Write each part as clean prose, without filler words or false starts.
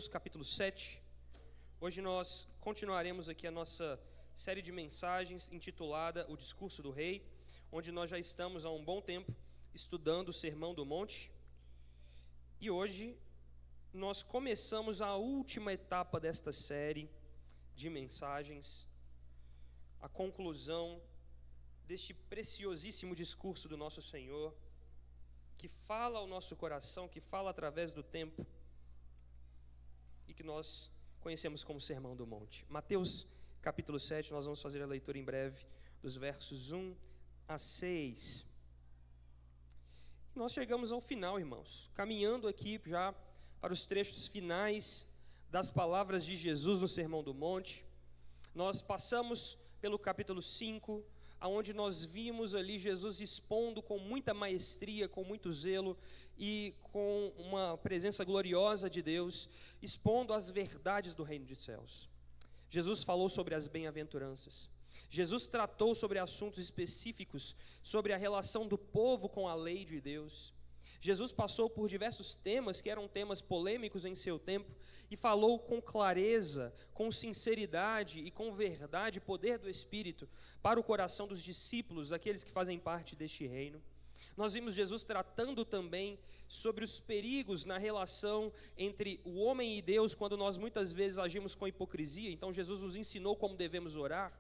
Capítulo 7. Hoje nós continuaremos aqui a nossa série de mensagens intitulada O Discurso do Rei, onde nós já estamos há um bom tempo estudando o Sermão do Monte. E hoje nós começamos a última etapa desta série de mensagens, a conclusão deste preciosíssimo discurso do nosso Senhor, que fala ao nosso coração, que fala através do tempo, e que nós conhecemos como Sermão do Monte. Mateus capítulo 7, nós vamos fazer a leitura em breve dos versos 1 a 6. Nós chegamos ao final, irmãos, caminhando aqui já para os trechos finais das palavras de Jesus no Sermão do Monte. Nós passamos pelo capítulo 5, aonde nós vimos ali Jesus expondo com muita maestria, com muito zelo e com uma presença gloriosa de Deus, expondo as verdades do reino dos céus. Jesus falou sobre as bem-aventuranças. Jesus tratou sobre assuntos específicos, sobre a relação do povo com a lei de Deus. Jesus passou por diversos temas que eram temas polêmicos em seu tempo e falou com clareza, com sinceridade e com verdade, poder do Espírito, para o coração dos discípulos, aqueles que fazem parte deste reino. Nós vimos Jesus tratando também sobre os perigos na relação entre o homem e Deus, quando nós muitas vezes agimos com hipocrisia. Então Jesus nos ensinou como devemos orar,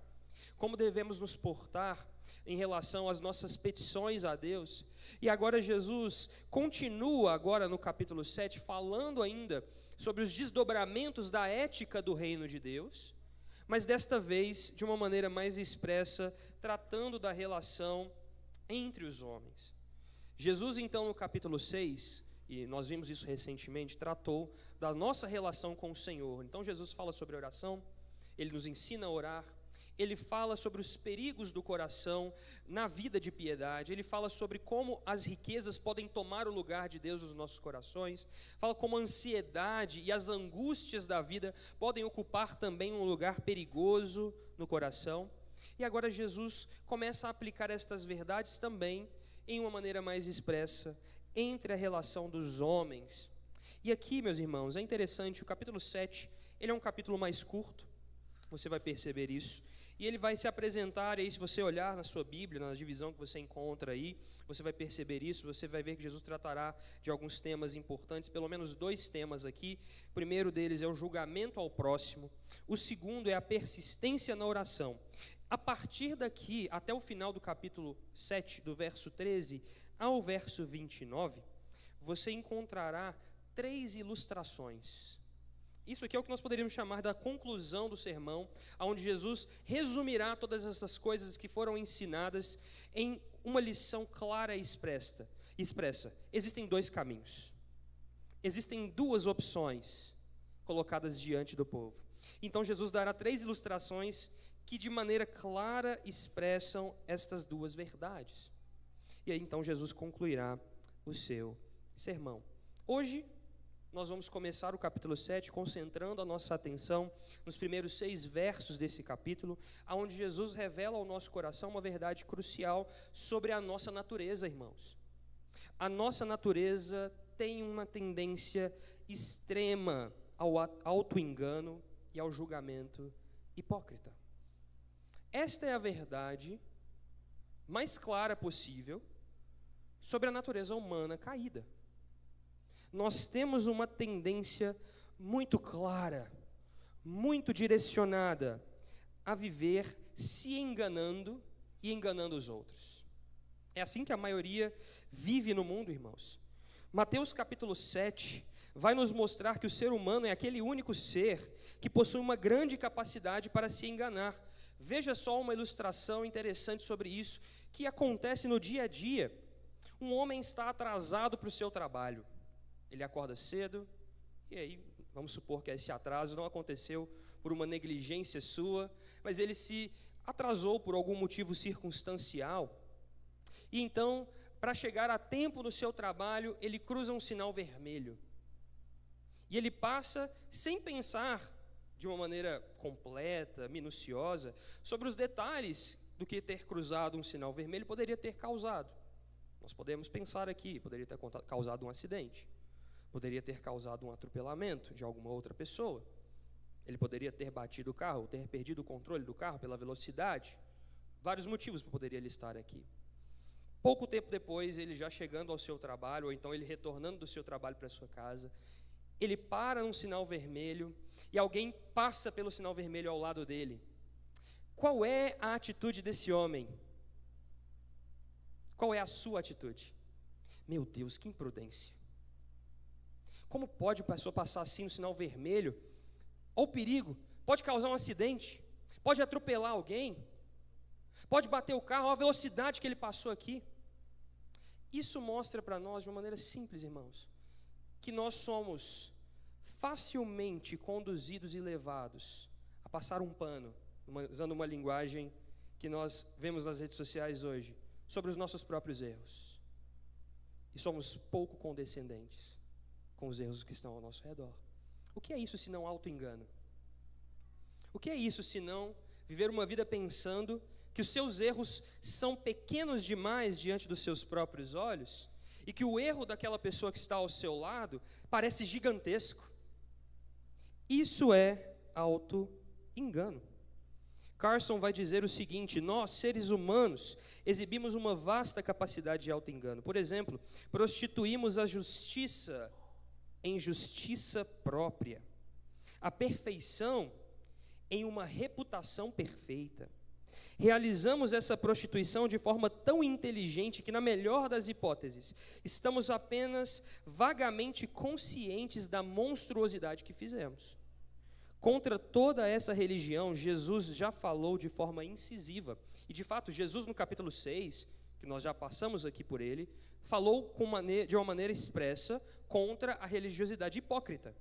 como devemos nos portar em relação às nossas petições a Deus. E agora Jesus continua agora no capítulo 7, falando ainda sobre os desdobramentos da ética do reino de Deus, mas desta vez de uma maneira mais expressa, tratando da relação entre os homens. Jesus então no capítulo 6, e nós vimos isso recentemente, tratou da nossa relação com o Senhor. Então Jesus fala sobre oração, Ele nos ensina a orar, Ele fala sobre os perigos do coração na vida de piedade, Ele fala sobre como as riquezas podem tomar o lugar de Deus nos nossos corações, fala como a ansiedade e as angústias da vida podem ocupar também um lugar perigoso no coração. E agora Jesus começa a aplicar estas verdades também em uma maneira mais expressa entre a relação dos homens. E aqui, meus irmãos, é interessante, o capítulo 7, ele é um capítulo mais curto, você vai perceber isso, e ele vai se apresentar, e aí se você olhar na sua Bíblia, na divisão que você encontra aí, você vai perceber isso, você vai ver que Jesus tratará de alguns temas importantes, pelo menos dois temas aqui. O primeiro deles é o julgamento ao próximo, o segundo é a persistência na oração. A partir daqui, até o final do capítulo 7, do verso 13 ao verso 29, você encontrará três ilustrações. Isso aqui é o que nós poderíamos chamar da conclusão do sermão, onde Jesus resumirá todas essas coisas que foram ensinadas em uma lição clara e expressa. Existem dois caminhos, existem duas opções colocadas diante do povo. Então Jesus dará três ilustrações que de maneira clara expressam estas duas verdades. E aí então Jesus concluirá o seu sermão. Hoje nós vamos começar o capítulo 7 concentrando a nossa atenção nos primeiros 6 versos desse capítulo, onde Jesus revela ao nosso coração uma verdade crucial sobre a nossa natureza, irmãos. A nossa natureza tem uma tendência extrema ao auto-engano e ao julgamento hipócrita. Esta é a verdade mais clara possível sobre a natureza humana caída. Nós temos uma tendência muito clara, muito direcionada a viver se enganando e enganando os outros. É assim que a maioria vive no mundo, irmãos. Mateus capítulo 7 vai nos mostrar que o ser humano é aquele único ser que possui uma grande capacidade para se enganar. Veja só uma ilustração interessante sobre isso, que acontece no dia a dia. Um homem está atrasado para o seu trabalho. Ele acorda cedo, e aí, vamos supor que esse atraso não aconteceu por uma negligência sua, mas ele se atrasou por algum motivo circunstancial. E então, para chegar a tempo no seu trabalho, ele cruza um sinal vermelho. E ele passa sem pensar de uma maneira completa, minuciosa, sobre os detalhes do que ter cruzado um sinal vermelho poderia ter causado. Nós podemos pensar aqui, poderia ter causado um acidente. Poderia ter causado um atropelamento de alguma outra pessoa. Ele poderia ter batido o carro, ter perdido o controle do carro pela velocidade. Vários motivos que eu poderia listar aqui. Pouco tempo depois, ele já chegando ao seu trabalho, ou então ele retornando do seu trabalho para a sua casa, ele para num sinal vermelho e alguém passa pelo sinal vermelho ao lado dele. Qual é a atitude desse homem? Qual é a sua atitude? Meu Deus, que imprudência. Como pode a pessoa passar assim no sinal vermelho? Olha o perigo, pode causar um acidente, pode atropelar alguém, pode bater o carro, olha a velocidade que ele passou aqui. Isso mostra para nós, de uma maneira simples, irmãos, que nós somos facilmente conduzidos e levados a passar um pano, usando uma linguagem que nós vemos nas redes sociais hoje, sobre os nossos próprios erros. E somos pouco condescendentes com os erros que estão ao nosso redor. O que é isso senão auto-engano? O que é isso senão viver uma vida pensando que os seus erros são pequenos demais diante dos seus próprios olhos e que o erro daquela pessoa que está ao seu lado parece gigantesco? Isso é auto-engano. Carson vai dizer o seguinte: nós, seres humanos, exibimos uma vasta capacidade de auto-engano. Por exemplo, prostituímos a justiça em justiça própria, a perfeição em uma reputação perfeita. Realizamos essa prostituição de forma tão inteligente que, na melhor das hipóteses, estamos apenas vagamente conscientes da monstruosidade que fizemos. Contra toda essa religião, Jesus já falou de forma incisiva. E, de fato, Jesus, no capítulo 6, que nós já passamos aqui por ele, falou de uma maneira expressa contra a religiosidade hipócrita.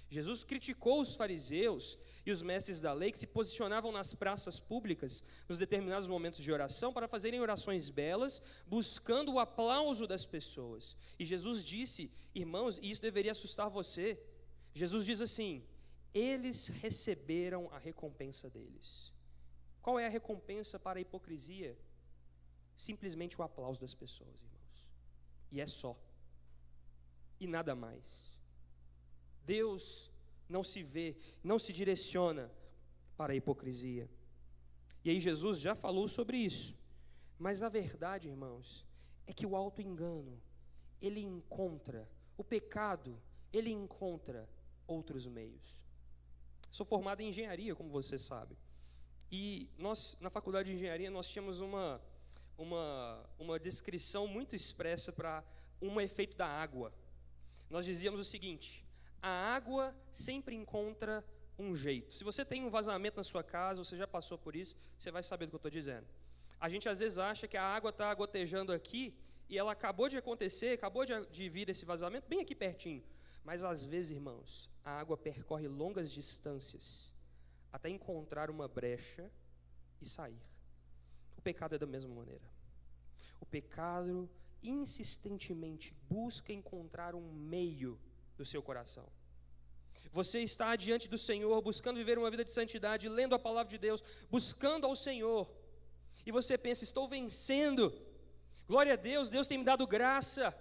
Jesus criticou os fariseus e os mestres da lei que se posicionavam nas praças públicas, nos determinados momentos de oração, para fazerem orações belas, buscando o aplauso das pessoas. E Jesus disse, irmãos, e isso deveria assustar você, Jesus diz assim: eles receberam a recompensa deles. Qual é a recompensa para a hipocrisia? Simplesmente o aplauso das pessoas, irmãos. E é só. E nada mais. Deus não se vê, não se direciona para a hipocrisia. E aí Jesus já falou sobre isso. Mas a verdade, irmãos, é que o auto-engano, ele encontra, o pecado, ele encontra outros meios. Sou formado em engenharia, como você sabe. E nós, na faculdade de engenharia, nós tínhamos uma descrição muito expressa para um efeito da água. Nós dizíamos o seguinte: a água sempre encontra um jeito. Se você tem um vazamento na sua casa, você já passou por isso, você vai saber do que eu estou dizendo. A gente às vezes acha que a água está gotejando aqui, e ela acabou de acontecer, acabou de vir esse vazamento, bem aqui pertinho. Mas às vezes, irmãos, a água percorre longas distâncias, até encontrar uma brecha e sair. O pecado é da mesma maneira. O pecado insistentemente busca encontrar um meio do seu coração. Você está diante do Senhor, buscando viver uma vida de santidade, lendo a palavra de Deus, buscando ao Senhor, e você pensa: estou vencendo, glória a Deus, Deus tem me dado graça.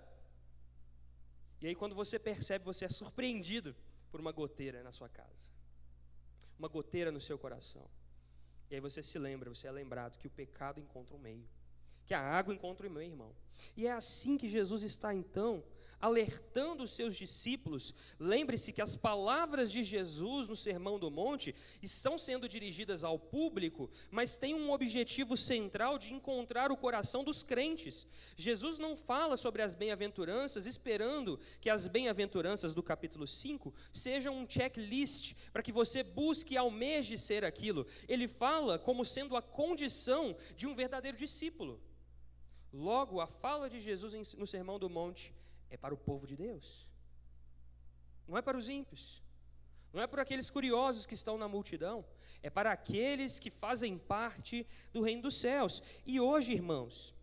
E aí quando você percebe, você é surpreendido por uma goteira na sua casa, uma goteira no seu coração. E aí você se lembra, você é lembrado que o pecado encontra um meio, que a água encontra um meio, irmão. E é assim que Jesus está então alertando os seus discípulos. Lembre-se que as palavras de Jesus no Sermão do Monte estão sendo dirigidas ao público, mas tem um objetivo central de encontrar o coração dos crentes. Jesus não fala sobre as bem-aventuranças esperando que as bem-aventuranças do capítulo 5 sejam um checklist para que você busque e almeje ser aquilo. Ele fala como sendo a condição de um verdadeiro discípulo. Logo, a fala de Jesus no Sermão do Monte é para o povo de Deus, não é para os ímpios, não é para aqueles curiosos que estão na multidão, é para aqueles que fazem parte do reino dos céus. E hoje, irmãos,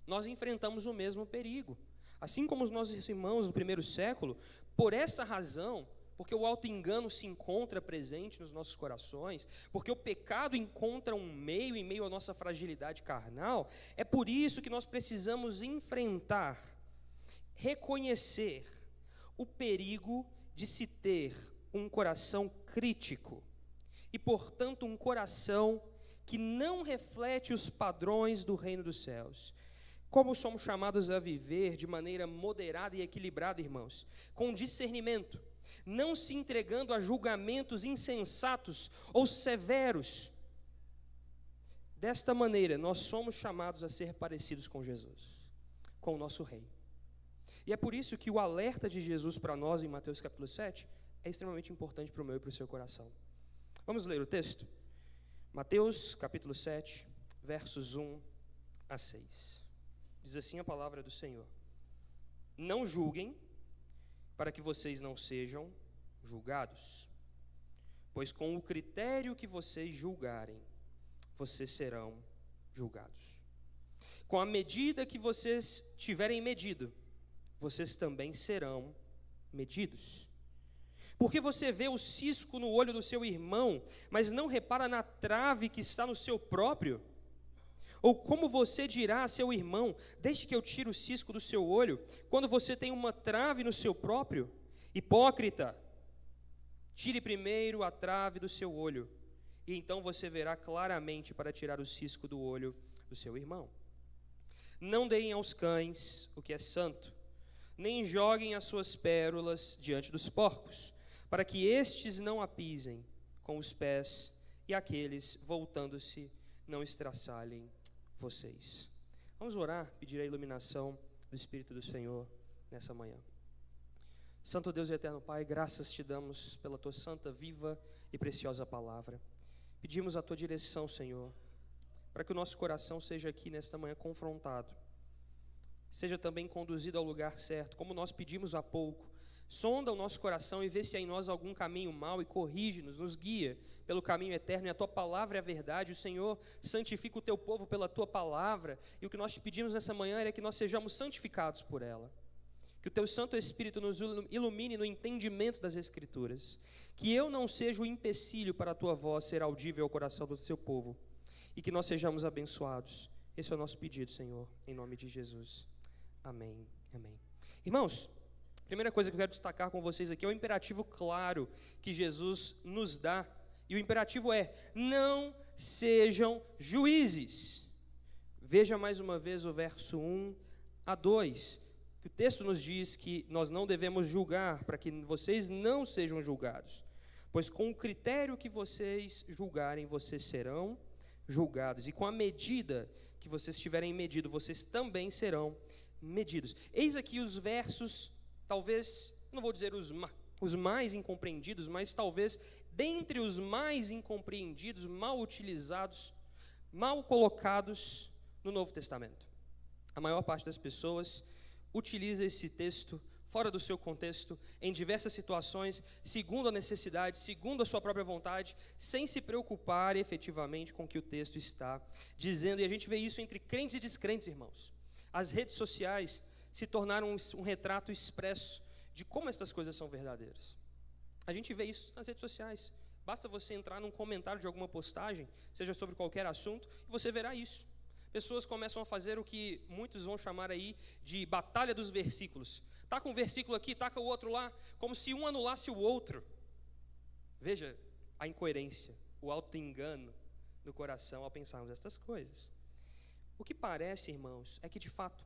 nós enfrentamos o mesmo perigo, assim como os nossos irmãos do primeiro século. Por essa razão, porque o auto-engano se encontra presente nos nossos corações, porque o pecado encontra um meio em meio à nossa fragilidade carnal, é por isso que nós precisamos enfrentar, reconhecer o perigo de se ter um coração crítico e, portanto, um coração que não reflete os padrões do reino dos céus. Como somos chamados a viver de maneira moderada e equilibrada, irmãos, com discernimento, não se entregando a julgamentos insensatos ou severos. Desta maneira, nós somos chamados a ser parecidos com Jesus, com o nosso Rei. E é por isso que o alerta de Jesus para nós em Mateus capítulo 7 é extremamente importante para o meu e para o seu coração. Vamos ler o texto? Mateus capítulo 7, versos 1 a 6. Diz assim a palavra do Senhor: Não julguem, para que vocês não sejam julgados, pois com o critério que vocês julgarem, vocês serão julgados. Com a medida que vocês tiverem medido, vocês também serão medidos. Porque você vê o cisco no olho do seu irmão, mas não repara na trave que está no seu próprio? Ou como você dirá a seu irmão: deixe que eu tire o cisco do seu olho, quando você tem uma trave no seu próprio? Hipócrita, tire primeiro a trave do seu olho, e então você verá claramente para tirar o cisco do olho do seu irmão. Não deem aos cães o que é santo, nem joguem as suas pérolas diante dos porcos, para que estes não a pisem com os pés, e aqueles, voltando-se, não estraçalhem vocês. Vamos orar, pedir a iluminação do Espírito do Senhor nessa manhã. Santo Deus e eterno Pai, graças te damos pela tua santa, viva e preciosa palavra. Pedimos a tua direção, Senhor, para que o nosso coração seja aqui nesta manhã confrontado, seja também conduzido ao lugar certo, como nós pedimos há pouco. Sonda o nosso coração e vê se há em nós algum caminho mau e corrige-nos, nos guia pelo caminho eterno, e a tua palavra é a verdade. O Senhor santifica o teu povo pela tua palavra, e o que nós te pedimos nessa manhã é que nós sejamos santificados por ela. Que o teu Santo Espírito nos ilumine no entendimento das Escrituras, que eu não seja o empecilho para a tua voz ser audível ao coração do seu povo, e que nós sejamos abençoados. Esse é o nosso pedido, Senhor, em nome de Jesus. Amém, amém. Irmãos, a primeira coisa que eu quero destacar com vocês aqui é o imperativo claro que Jesus nos dá. E o imperativo é: não sejam juízes. Veja mais uma vez o verso 1 a 2, que o texto nos diz que nós não devemos julgar, para que vocês não sejam julgados. Pois com o critério que vocês julgarem, vocês serão julgados. E com a medida que vocês tiverem medido, vocês também serão medidos. Eis aqui os versos, talvez, não vou dizer os mais incompreendidos, mas talvez dentre os mais incompreendidos, mal utilizados, mal colocados no Novo Testamento. A maior parte das pessoas utiliza esse texto fora do seu contexto, em diversas situações, segundo a necessidade, segundo a sua própria vontade, sem se preocupar efetivamente com o que o texto está dizendo. E a gente vê isso entre crentes e descrentes, irmãos. As redes sociais se tornaram um retrato expresso de como essas coisas são verdadeiras. A gente vê isso nas redes sociais. Basta você entrar num comentário de alguma postagem, seja sobre qualquer assunto, e você verá isso. Pessoas começam a fazer o que muitos vão chamar aí de batalha dos versículos. Taca um versículo aqui, taca o outro lá, como se um anulasse o outro. Veja a incoerência, o auto-engano no coração ao pensarmos estas coisas. O que parece, irmãos, é que de fato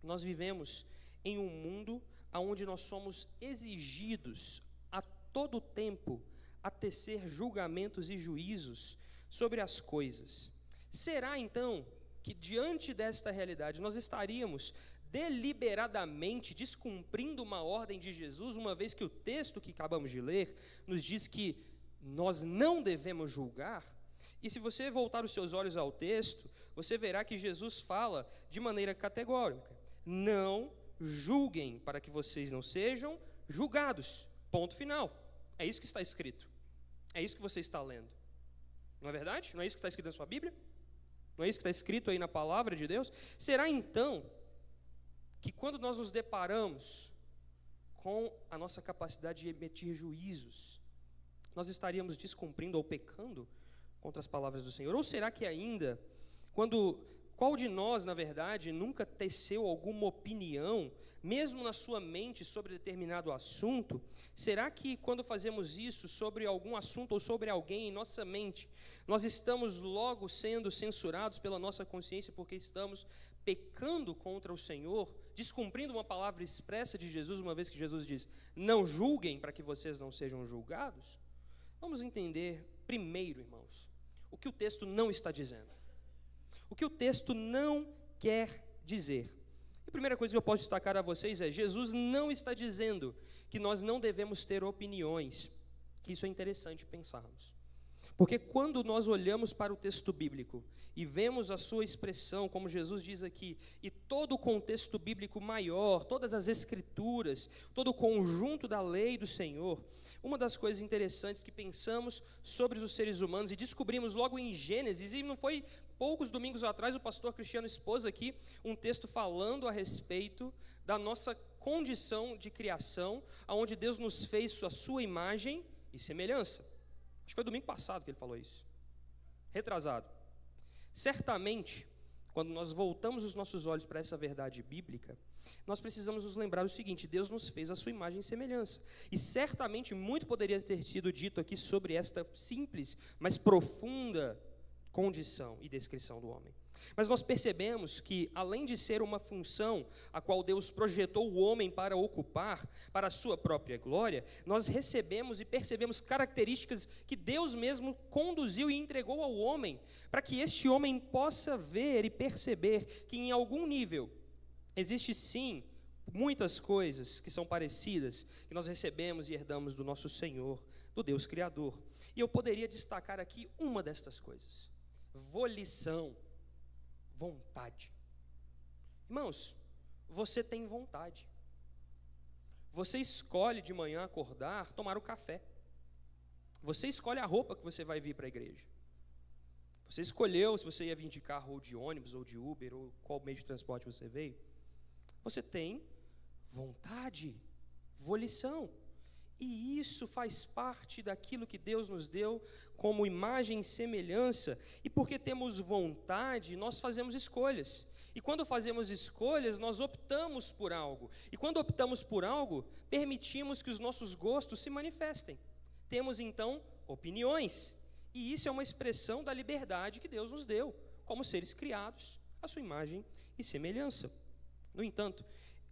nós vivemos em um mundo onde nós somos exigidos a todo tempo a tecer julgamentos e juízos sobre as coisas. Será então que diante desta realidade nós estaríamos deliberadamente descumprindo uma ordem de Jesus, uma vez que o texto que acabamos de ler nos diz que nós não devemos julgar? E se você voltar os seus olhos ao texto, você verá que Jesus fala de maneira categórica: não julguem, para que vocês não sejam julgados. Ponto final. É isso que está escrito. É isso que você está lendo. Não é verdade? Não é isso que está escrito na sua Bíblia? Não é isso que está escrito aí na palavra de Deus? Será então que quando nós nos deparamos com a nossa capacidade de emitir juízos, nós estaríamos descumprindo ou pecando contra as palavras do Senhor? Ou será que ainda, quando Qual de nós, na verdade, nunca teceu alguma opinião, mesmo na sua mente, sobre determinado assunto? Será que quando fazemos isso sobre algum assunto ou sobre alguém em nossa mente, nós estamos logo sendo censurados pela nossa consciência porque estamos pecando contra o Senhor, descumprindo uma palavra expressa de Jesus, uma vez que Jesus diz: não julguem para que vocês não sejam julgados? Vamos entender primeiro, irmãos, o que o texto não está dizendo. O que o texto não quer dizer. A primeira coisa que eu posso destacar a vocês é: Jesus não está dizendo que nós não devemos ter opiniões, que isso é interessante pensarmos. Porque quando nós olhamos para o texto bíblico e vemos a sua expressão, como Jesus diz aqui, e todo o contexto bíblico maior, todas as escrituras, todo o conjunto da lei do Senhor, uma das coisas interessantes que pensamos sobre os seres humanos e descobrimos logo em Gênesis, e não foi poucos domingos atrás o pastor Cristiano expôs aqui um texto falando a respeito da nossa condição de criação, onde Deus nos fez a sua imagem e semelhança. Acho que foi domingo passado que ele falou isso. Retrasado. Certamente, quando nós voltamos os nossos olhos para essa verdade bíblica, nós precisamos nos lembrar o seguinte: Deus nos fez a sua imagem e semelhança. E certamente muito poderia ter sido dito aqui sobre esta simples, mas profunda condição e descrição do homem. Mas nós percebemos que, além de ser uma função a qual Deus projetou o homem para ocupar, para a sua própria glória, nós recebemos e percebemos características que Deus mesmo conduziu e entregou ao homem, para que este homem possa ver e perceber que, em algum nível, existe sim muitas coisas que são parecidas, que nós recebemos e herdamos do nosso Senhor, do Deus Criador. E eu poderia destacar aqui uma destas coisas: volição. Vontade. Irmãos, você tem vontade. Você escolhe de manhã acordar, tomar o café. Você escolhe a roupa que você vai vir para a igreja. Você escolheu se você ia vir de carro ou de ônibus ou de Uber ou qual meio de transporte você veio. Você tem vontade, volição. E isso faz parte daquilo que Deus nos deu como imagem e semelhança. E porque temos vontade, nós fazemos escolhas. E quando fazemos escolhas, nós optamos por algo. E quando optamos por algo, permitimos que os nossos gostos se manifestem. Temos então opiniões. E isso é uma expressão da liberdade que Deus nos deu, como seres criados à sua imagem e semelhança. No entanto,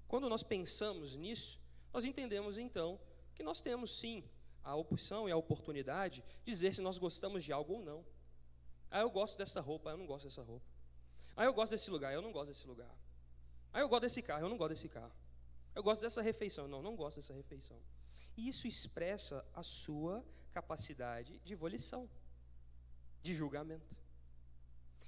quando nós pensamos nisso, nós entendemos então que nós temos sim a opção e a oportunidade de dizer se nós gostamos de algo ou não. Eu gosto dessa roupa, eu não gosto dessa roupa. Eu gosto desse lugar, eu não gosto desse lugar. Eu gosto desse carro, eu não gosto desse carro. Eu gosto dessa refeição, não gosto dessa refeição. E isso expressa a sua capacidade de volição, de julgamento.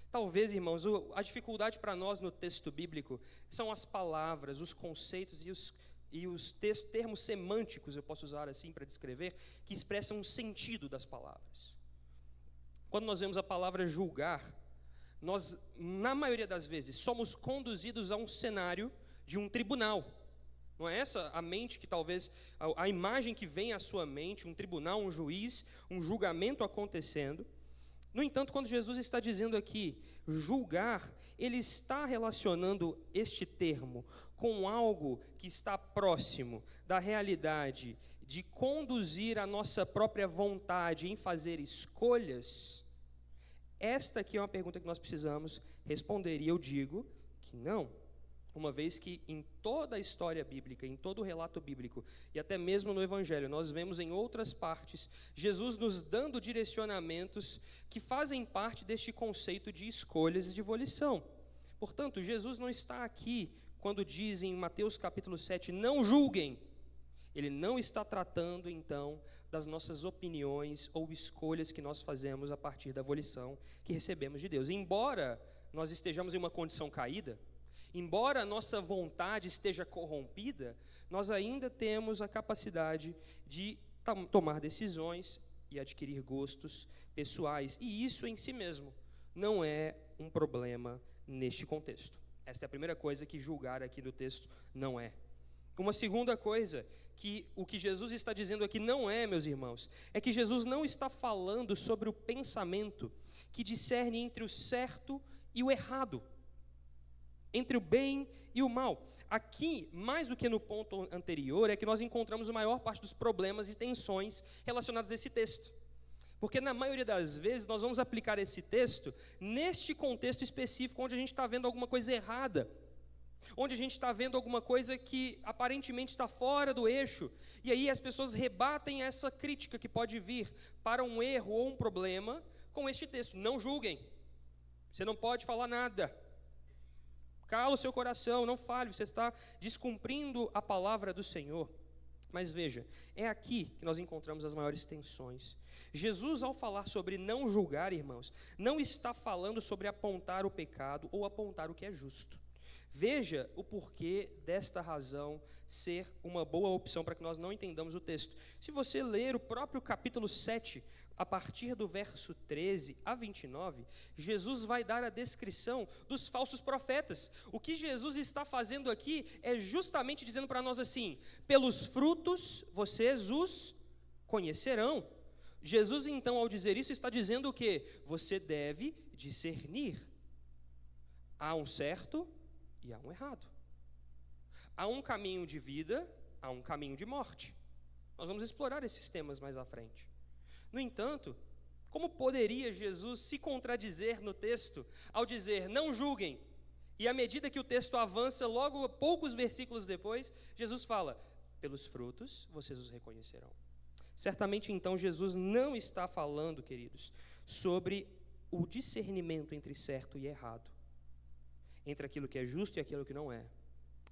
Talvez, irmãos, a dificuldade para nós no texto bíblico são as palavras, os conceitos e os termos semânticos, eu posso usar assim para descrever, que expressam o sentido das palavras. Quando nós vemos a palavra julgar, nós, na maioria das vezes, somos conduzidos a um cenário de um tribunal. Não é essa a mente que talvez, a imagem que vem à sua mente, um tribunal, um juiz, um julgamento acontecendo. No entanto, quando Jesus está dizendo aqui, julgar, ele está relacionando este termo com algo que está próximo da realidade de conduzir a nossa própria vontade em fazer escolhas. Esta aqui é uma pergunta que nós precisamos responder, e eu digo que não. Uma vez que em toda a história bíblica, em todo o relato bíblico, e até mesmo no Evangelho, nós vemos em outras partes, Jesus nos dando direcionamentos que fazem parte deste conceito de escolhas e de volição. Portanto, Jesus não está aqui, quando diz em Mateus capítulo 7, não julguem. Ele não está tratando, então, das nossas opiniões ou escolhas que nós fazemos a partir da volição que recebemos de Deus. Embora nós estejamos em uma condição caída, embora a nossa vontade esteja corrompida, nós ainda temos a capacidade de tomar decisões e adquirir gostos pessoais. E isso em si mesmo não é um problema neste contexto. Esta é a primeira coisa que julgar aqui no texto não é. Uma segunda coisa, que o que Jesus está dizendo aqui não é, meus irmãos, é que Jesus não está falando sobre o pensamento que discerne entre o certo e o errado. entre o bem e o mal. Aqui, mais do que no ponto anterior, é que nós encontramos a maior parte dos problemas e tensões relacionados a esse texto. Porque na maioria das vezes nós vamos aplicar esse texto neste contexto específico, onde a gente está vendo alguma coisa errada, onde a gente está vendo alguma coisa que aparentemente está fora do eixo, e aí as pessoas rebatem essa crítica que pode vir para um erro ou um problema com este texto. Não julguem, você não pode falar nada, cala o seu coração, não fale, você está descumprindo a palavra do Senhor. Mas veja, é aqui que nós encontramos as maiores tensões. Jesus, ao falar sobre não julgar, irmãos, não está falando sobre apontar o pecado ou apontar o que é justo. Veja o porquê desta razão ser uma boa opção para que nós não entendamos o texto. Se você ler o próprio capítulo 7, a partir do verso 13 a 29, Jesus vai dar a descrição dos falsos profetas. O que Jesus está fazendo aqui é justamente dizendo para nós assim: pelos frutos vocês os conhecerão. Jesus, então, ao dizer isso, está dizendo o quê? Você deve discernir. Há um certo e há um errado. Há um caminho de vida, há um caminho de morte. Nós vamos explorar esses temas mais à frente. No entanto, como poderia Jesus se contradizer no texto ao dizer não julguem? E à medida que o texto avança, logo poucos versículos depois, Jesus fala: pelos frutos vocês os reconhecerão. Certamente, então, Jesus não está falando, queridos, sobre o discernimento entre certo e errado, entre aquilo que é justo e aquilo que não é.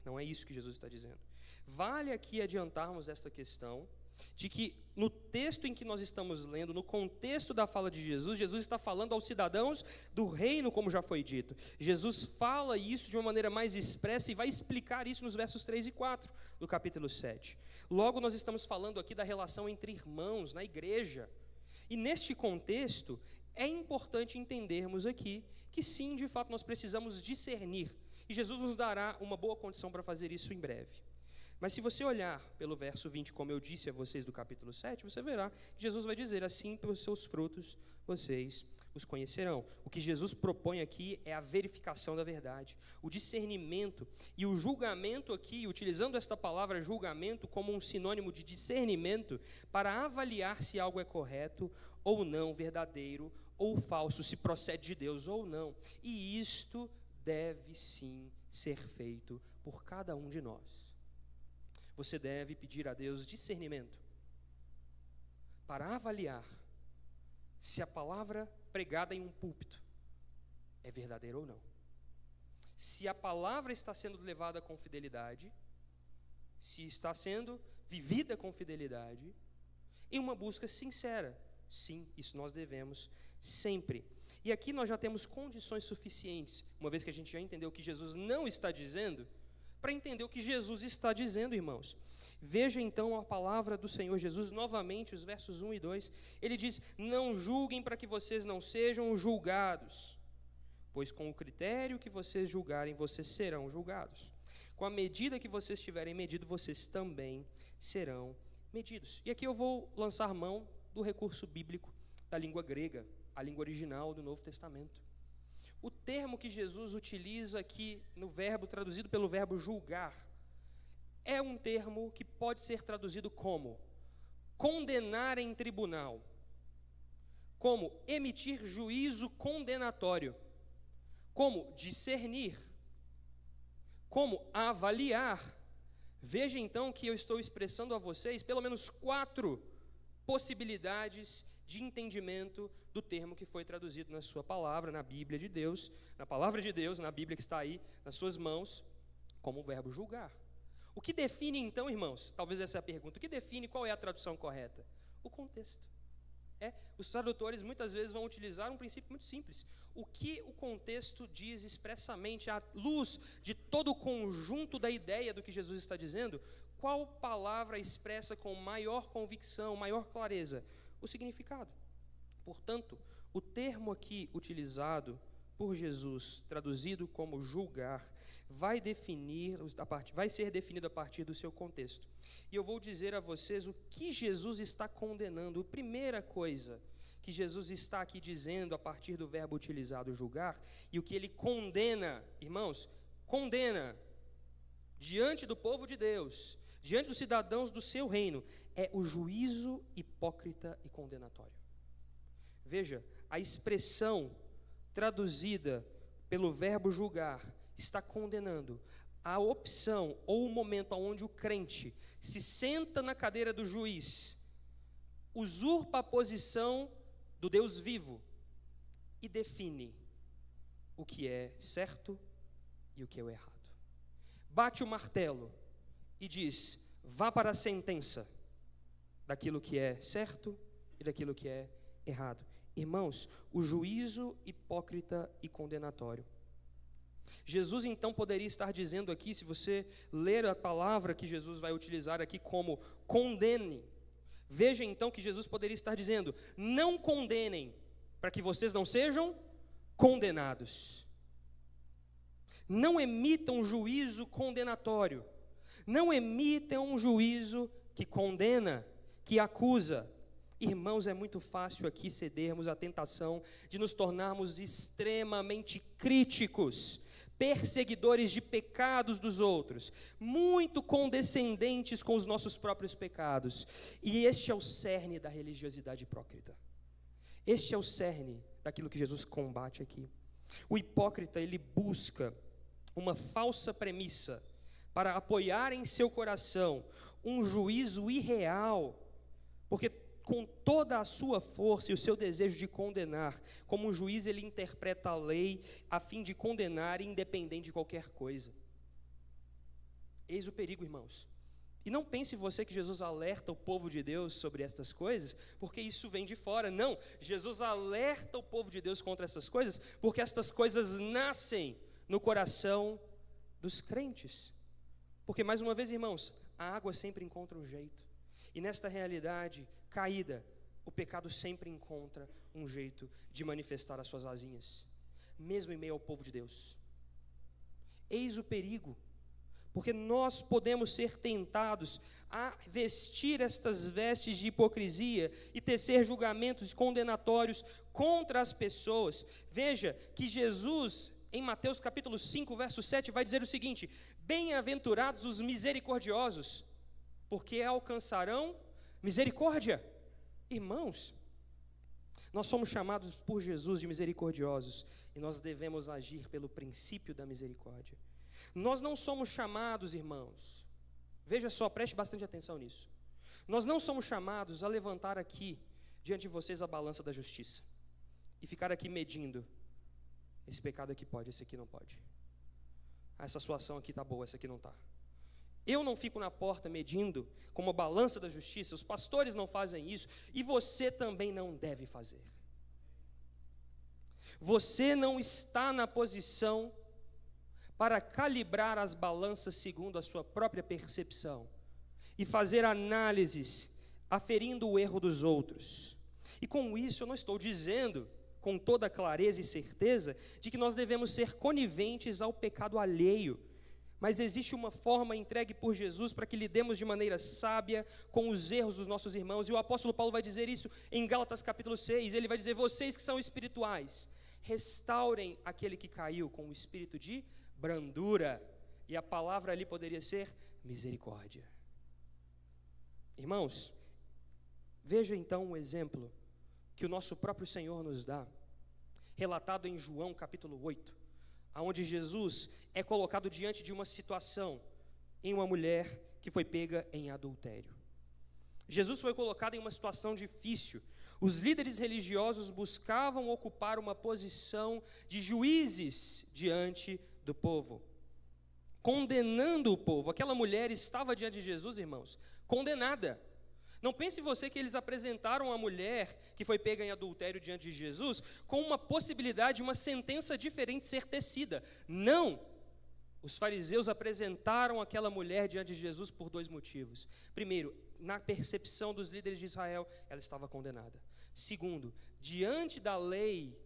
Não é isso que Jesus está dizendo. Vale aqui adiantarmos esta questão de que no texto em que nós estamos lendo, no contexto da fala de Jesus, Jesus está falando aos cidadãos do reino, como já foi dito. Jesus fala isso de uma maneira mais expressa e vai explicar isso nos versos 3 e 4 do capítulo 7. Logo, nós estamos falando aqui da relação entre irmãos na igreja. E neste contexto, é importante entendermos aqui que sim, de fato, nós precisamos discernir. E Jesus nos dará uma boa condição para fazer isso em breve. Mas se você olhar pelo verso 20, como eu disse a vocês do capítulo 7, você verá que Jesus vai dizer assim: pelos seus frutos vocês os conhecerão. O que Jesus propõe aqui é a verificação da verdade, o discernimento e o julgamento aqui, utilizando esta palavra julgamento como um sinônimo de discernimento, para avaliar se algo é correto ou não, verdadeiro ou falso, se procede de Deus ou não. E isto deve sim ser feito por cada um de nós. Você deve pedir a Deus discernimento para avaliar se a palavra pregada em um púlpito é verdadeira ou não. Se a palavra está sendo levada com fidelidade, se está sendo vivida com fidelidade, em uma busca sincera. Sim, isso nós devemos sempre. E aqui nós já temos condições suficientes, uma vez que a gente já entendeu o que Jesus não está dizendo, para entender o que Jesus está dizendo, irmãos. Veja então a palavra do Senhor Jesus, novamente, os versos 1 e 2. Ele diz: não julguem para que vocês não sejam julgados, pois com o critério que vocês julgarem, vocês serão julgados. Com a medida que vocês tiverem medido, vocês também serão medidos. E aqui eu vou lançar mão do recurso bíblico da língua grega, a língua original do Novo Testamento. O termo que Jesus utiliza aqui no verbo, traduzido pelo verbo julgar, é um termo que pode ser traduzido como condenar em tribunal, como emitir juízo condenatório, como discernir, como avaliar. Veja então que eu estou expressando a vocês pelo menos 4 possibilidades de entendimento do termo que foi traduzido na sua palavra, na Bíblia de Deus, na palavra de Deus, na Bíblia que está aí nas suas mãos, como o verbo julgar. O que define então, irmãos, talvez essa é a pergunta, o que define qual é a tradução correta? O contexto. Os tradutores muitas vezes vão utilizar um princípio muito simples. O que o contexto diz expressamente, à luz de todo o conjunto da ideia do que Jesus está dizendo, qual palavra expressa com maior convicção, maior clareza? O significado. Portanto, o termo aqui utilizado por Jesus, traduzido como julgar, vai ser definido a partir do seu contexto. E eu vou dizer a vocês o que Jesus está condenando. A primeira coisa que Jesus está aqui dizendo a partir do verbo utilizado julgar, e o que ele condena, irmãos, condena diante do povo de Deus, diante dos cidadãos do seu reino, é o juízo hipócrita e condenatório. Veja, a expressão traduzida pelo verbo julgar está condenando a opção ou o momento onde o crente se senta na cadeira do juiz, usurpa a posição do Deus vivo e define o que é certo e o que é o errado. Bate o martelo e diz: vá para a sentença daquilo que é certo e daquilo que é errado. Irmãos, o juízo hipócrita e condenatório. Jesus então poderia estar dizendo aqui, se você ler a palavra que Jesus vai utilizar aqui como condene, veja então que Jesus poderia estar dizendo: não condenem, para que vocês não sejam condenados. Não emitam um juízo condenatório, não emitam um juízo que condena, que acusa. Irmãos, é muito fácil aqui cedermos à tentação de nos tornarmos extremamente críticos, perseguidores de pecados dos outros, muito condescendentes com os nossos próprios pecados. E este é o cerne da religiosidade hipócrita. Este é o cerne daquilo que Jesus combate aqui. O hipócrita, ele busca uma falsa premissa para apoiar em seu coração um juízo irreal, porque com toda a sua força e o seu desejo de condenar, como um juiz ele interpreta a lei a fim de condenar independente de qualquer coisa. Eis o perigo, irmãos. E não pense você que Jesus alerta o povo de Deus sobre estas coisas, porque isso vem de fora. Não, Jesus alerta o povo de Deus contra essas coisas, porque estas coisas nascem no coração dos crentes. Porque, mais uma vez, irmãos, a água sempre encontra um jeito. E nesta realidade caída, o pecado sempre encontra um jeito de manifestar as suas asinhas, mesmo em meio ao povo de Deus. Eis o perigo, porque nós podemos ser tentados a vestir estas vestes de hipocrisia e tecer julgamentos condenatórios contra as pessoas. Veja que Jesus, em Mateus capítulo 5, verso 7, vai dizer o seguinte: bem-aventurados os misericordiosos, porque alcançarão misericórdia. Irmãos, nós somos chamados por Jesus de misericordiosos e nós devemos agir pelo princípio da misericórdia. Nós não somos chamados, irmãos, veja só, preste bastante atenção nisso. Nós não somos chamados a levantar aqui diante de vocês a balança da justiça e ficar aqui medindo: esse pecado aqui pode, esse aqui não pode. Essa sua ação aqui está boa, essa aqui não está. Eu não fico na porta medindo como a balança da justiça, os pastores não fazem isso, e você também não deve fazer. Você não está na posição para calibrar as balanças segundo a sua própria percepção e fazer análises aferindo o erro dos outros. E com isso eu não estou dizendo com toda clareza e certeza de que nós devemos ser coniventes ao pecado alheio, mas existe uma forma entregue por Jesus para que lidemos de maneira sábia com os erros dos nossos irmãos, e o apóstolo Paulo vai dizer isso em Gálatas capítulo 6, ele vai dizer: vocês que são espirituais, restaurem aquele que caiu com o espírito de brandura, e a palavra ali poderia ser misericórdia. Irmãos, veja então um exemplo que o nosso próprio Senhor nos dá, relatado em João capítulo 8, onde Jesus é colocado diante de uma situação em uma mulher que foi pega em adultério. Jesus foi colocado em uma situação difícil. Os líderes religiosos buscavam ocupar uma posição de juízes diante do povo, condenando o povo. Aquela mulher estava diante de Jesus, irmãos, condenada. Não pense você que eles apresentaram a mulher que foi pega em adultério diante de Jesus com uma possibilidade de uma sentença diferente ser tecida. Não! Os fariseus apresentaram aquela mulher diante de Jesus por dois motivos. Primeiro, na percepção dos líderes de Israel, ela estava condenada. Segundo, diante da lei,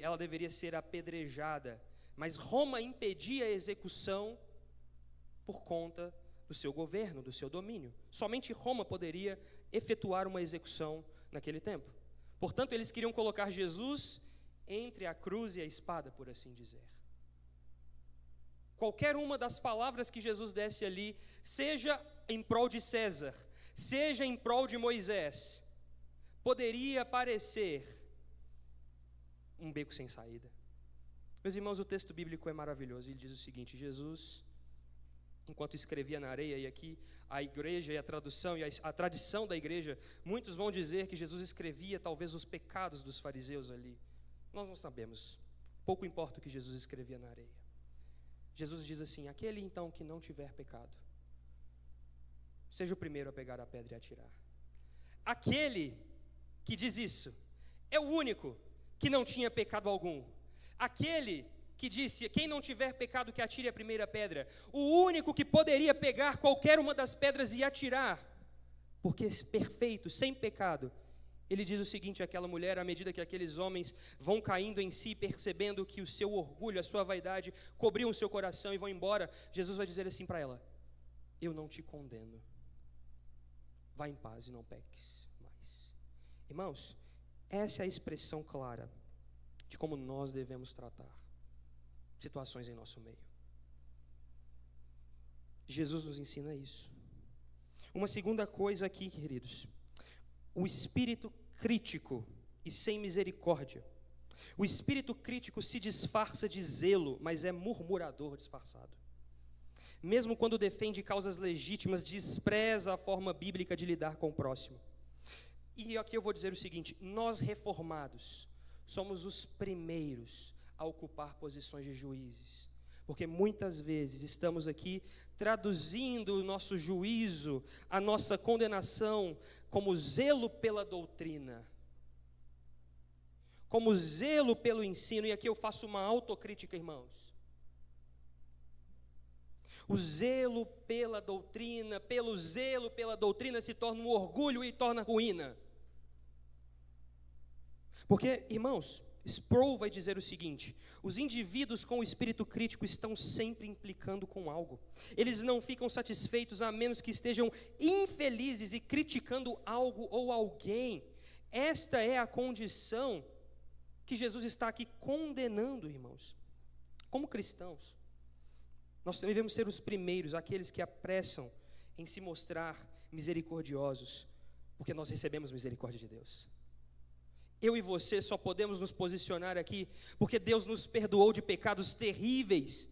ela deveria ser apedrejada, mas Roma impedia a execução por conta do seu governo, do seu domínio. Somente Roma poderia efetuar uma execução naquele tempo. Portanto, eles queriam colocar Jesus entre a cruz e a espada, por assim dizer. qualquer uma das palavras que Jesus desse ali, seja em prol de César, seja em prol de Moisés, poderia parecer um beco sem saída. Meus irmãos, o texto bíblico é maravilhoso. Ele diz o seguinte: Jesus, enquanto escrevia na areia, e aqui a igreja e a tradução e a tradição da igreja, muitos vão dizer que Jesus escrevia talvez os pecados dos fariseus ali. Nós não sabemos. Pouco importa o que Jesus escrevia na areia. Jesus diz assim: aquele então que não tiver pecado, seja o primeiro a pegar a pedra e atirar. Aquele que diz isso é o único que não tinha pecado algum. Aquele que disse: quem não tiver pecado que atire a primeira pedra, o único que poderia pegar qualquer uma das pedras e atirar, porque perfeito, sem pecado. Ele diz o seguinte àquela mulher, à medida que aqueles homens vão caindo em si, percebendo que o seu orgulho, a sua vaidade cobriam o seu coração e vão embora, Jesus vai dizer assim para ela: eu não te condeno, vá em paz e não peques mais. Irmãos, essa é a expressão clara de como nós devemos tratar situações em nosso meio. Jesus nos ensina isso. Uma segunda coisa aqui, queridos: o espírito crítico e sem misericórdia. O espírito crítico se disfarça de zelo, mas é murmurador disfarçado. Mesmo quando defende causas legítimas, despreza a forma bíblica de lidar com o próximo. E aqui eu vou dizer o seguinte: nós reformados somos os primeiros a ocupar posições de juízes, porque muitas vezes estamos aqui traduzindo o nosso juízo, a nossa condenação, como zelo pela doutrina, como zelo pelo ensino. E aqui eu faço uma autocrítica, irmãos. O zelo pela doutrina, pelo zelo pela doutrina se torna um orgulho e torna ruína. Porque, irmãos, Sproul vai dizer o seguinte: os indivíduos com o espírito crítico estão sempre implicando com algo. Eles não ficam satisfeitos a menos que estejam infelizes e criticando algo ou alguém. Esta é a condição que Jesus está aqui condenando, irmãos. Como cristãos, nós devemos ser os primeiros, aqueles que apressam em se mostrar misericordiosos, porque nós recebemos misericórdia de Deus. Eu e você só podemos nos posicionar aqui porque Deus nos perdoou de pecados terríveis.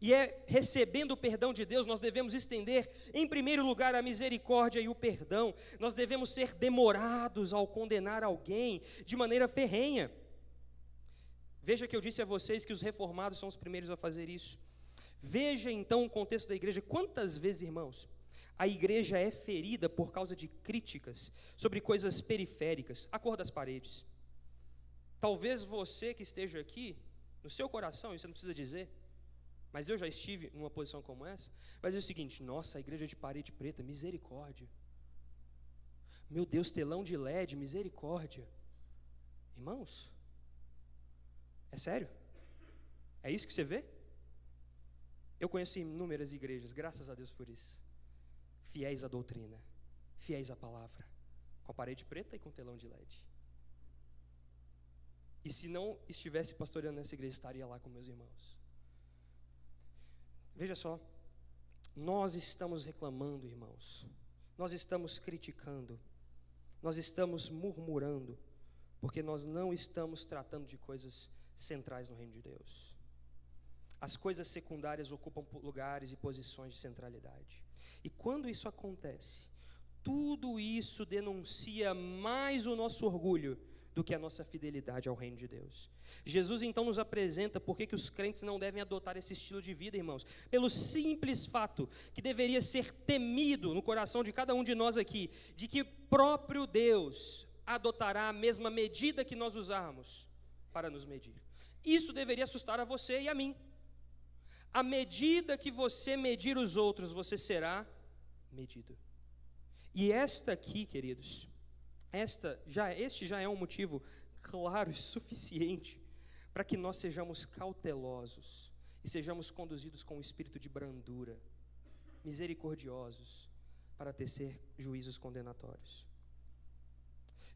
E é recebendo o perdão de Deus, nós devemos estender, em primeiro lugar, a misericórdia e o perdão. Nós devemos ser demorados ao condenar alguém de maneira ferrenha. Veja que eu disse a vocês que os reformados são os primeiros a fazer isso. Veja então o contexto da igreja. Quantas vezes, irmãos, a igreja é ferida por causa de críticas sobre coisas periféricas, a cor das paredes. Talvez você que esteja aqui, no seu coração, isso não precisa dizer, mas eu já estive numa posição como essa, vai dizer o seguinte: nossa, a igreja de parede preta, misericórdia. Meu Deus, telão de LED, misericórdia. Irmãos, é sério? É isso que você vê? Eu conheço inúmeras igrejas, graças a Deus por isso, fiéis à doutrina, fiéis à palavra, com a parede preta e com telão de LED. E se não estivesse pastoreando nessa igreja, estaria lá com meus irmãos. Veja só, nós estamos reclamando, irmãos, nós estamos criticando, nós estamos murmurando, porque nós não estamos tratando de coisas centrais no reino de Deus. As coisas secundárias ocupam lugares e posições de centralidade. E quando isso acontece, tudo isso denuncia mais o nosso orgulho do que a nossa fidelidade ao reino de Deus. Jesus então nos apresenta por que os crentes não devem adotar esse estilo de vida, irmãos. Pelo simples fato que deveria ser temido no coração de cada um de nós aqui, de que próprio Deus adotará a mesma medida que nós usarmos para nos medir. Isso deveria assustar a você e a mim. À medida que você medir os outros, você será medido. E esta aqui, queridos, este já é um motivo claro e suficiente para que nós sejamos cautelosos e sejamos conduzidos com um espírito de brandura, misericordiosos, para tecer juízos condenatórios.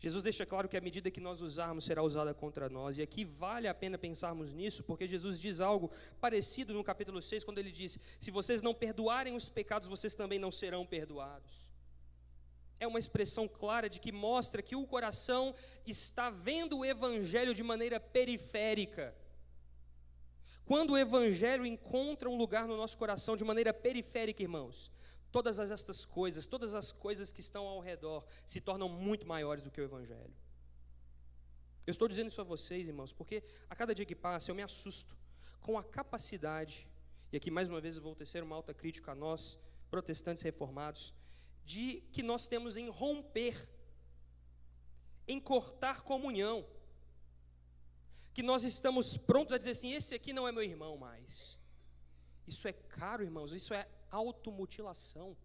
Jesus deixa claro que a medida que nós usarmos será usada contra nós, e aqui vale a pena pensarmos nisso, porque Jesus diz algo parecido no capítulo 6, quando ele diz: se vocês não perdoarem os pecados, vocês também não serão perdoados. É uma expressão clara de que mostra que o coração está vendo o evangelho de maneira periférica. Quando o evangelho encontra um lugar no nosso coração de maneira periférica, irmãos, todas as coisas que estão ao redor se tornam muito maiores do que o evangelho. Eu estou dizendo isso a vocês, irmãos, porque a cada dia que passa eu me assusto com a capacidade, e aqui mais uma vez eu vou tecer uma alta crítica a nós, protestantes reformados, de que nós temos em romper, em cortar comunhão, que nós estamos prontos a dizer assim: esse aqui não é meu irmão mais. Isso é caro, irmãos, isso é automutilação.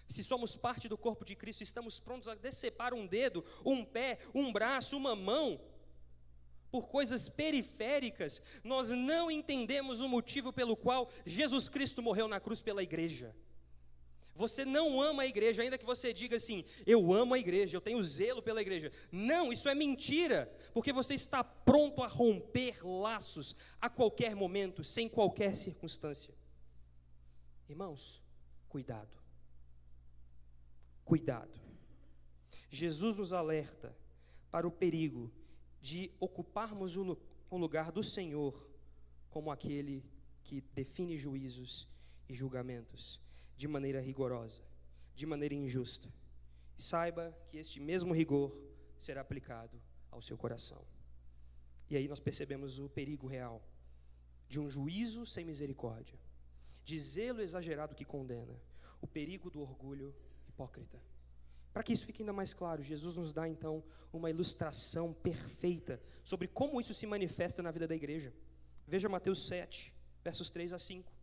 Se somos parte do corpo de Cristo, estamos prontos a decepar um dedo, um pé, um braço, uma mão, por coisas periféricas. Nós não entendemos o motivo pelo qual Jesus Cristo morreu na cruz pela igreja. Você não ama a igreja, ainda que você diga assim: eu amo a igreja, eu tenho zelo pela igreja. Não, isso é mentira, porque você está pronto a romper laços a qualquer momento, sem qualquer circunstância. Irmãos, cuidado. Cuidado. Jesus nos alerta para o perigo de ocuparmos o lugar do Senhor como aquele que define juízos e julgamentos de maneira rigorosa, de maneira injusta. E saiba que este mesmo rigor será aplicado ao seu coração. E aí nós percebemos o perigo real de um juízo sem misericórdia, de zelo exagerado que condena, o perigo do orgulho hipócrita. Para que isso fique ainda mais claro, Jesus nos dá então uma ilustração perfeita sobre como isso se manifesta na vida da igreja. Veja Mateus 7, versos 3 a 5.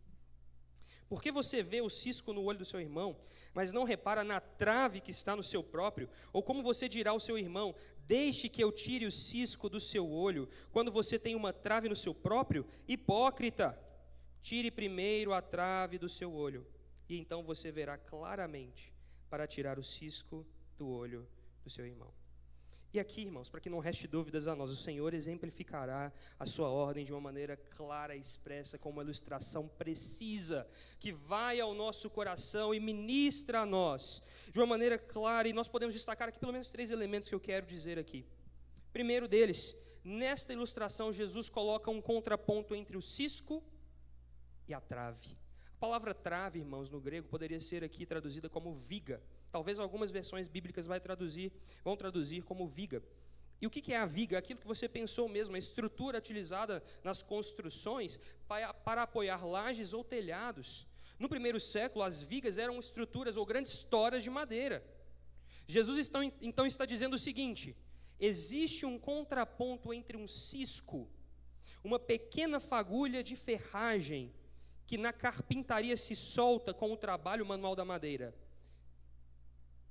Por que você vê o cisco no olho do seu irmão, mas não repara na trave que está no seu próprio? Ou como você dirá ao seu irmão: deixe que eu tire o cisco do seu olho, quando você tem uma trave no seu próprio? Hipócrita! Tire primeiro a trave do seu olho, e então você verá claramente para tirar o cisco do olho do seu irmão. E aqui, irmãos, para que não reste dúvidas a nós, o Senhor exemplificará a sua ordem de uma maneira clara e expressa, com uma ilustração precisa, que vai ao nosso coração e ministra a nós, de uma maneira clara, e nós podemos destacar aqui pelo menos 3 elementos que eu quero dizer aqui. Primeiro deles, nesta ilustração, Jesus coloca um contraponto entre o cisco e a trave. A palavra trave, irmãos, no grego, poderia ser aqui traduzida como viga. Talvez algumas versões bíblicas vão traduzir como viga. E o que é a viga? Aquilo que você pensou mesmo, a estrutura utilizada nas construções para apoiar lajes ou telhados. No primeiro século, as vigas eram estruturas ou grandes toras de madeira. Jesus então está dizendo o seguinte: existe um contraponto entre um cisco, uma pequena fagulha de ferragem, que na carpintaria se solta com o trabalho manual da madeira,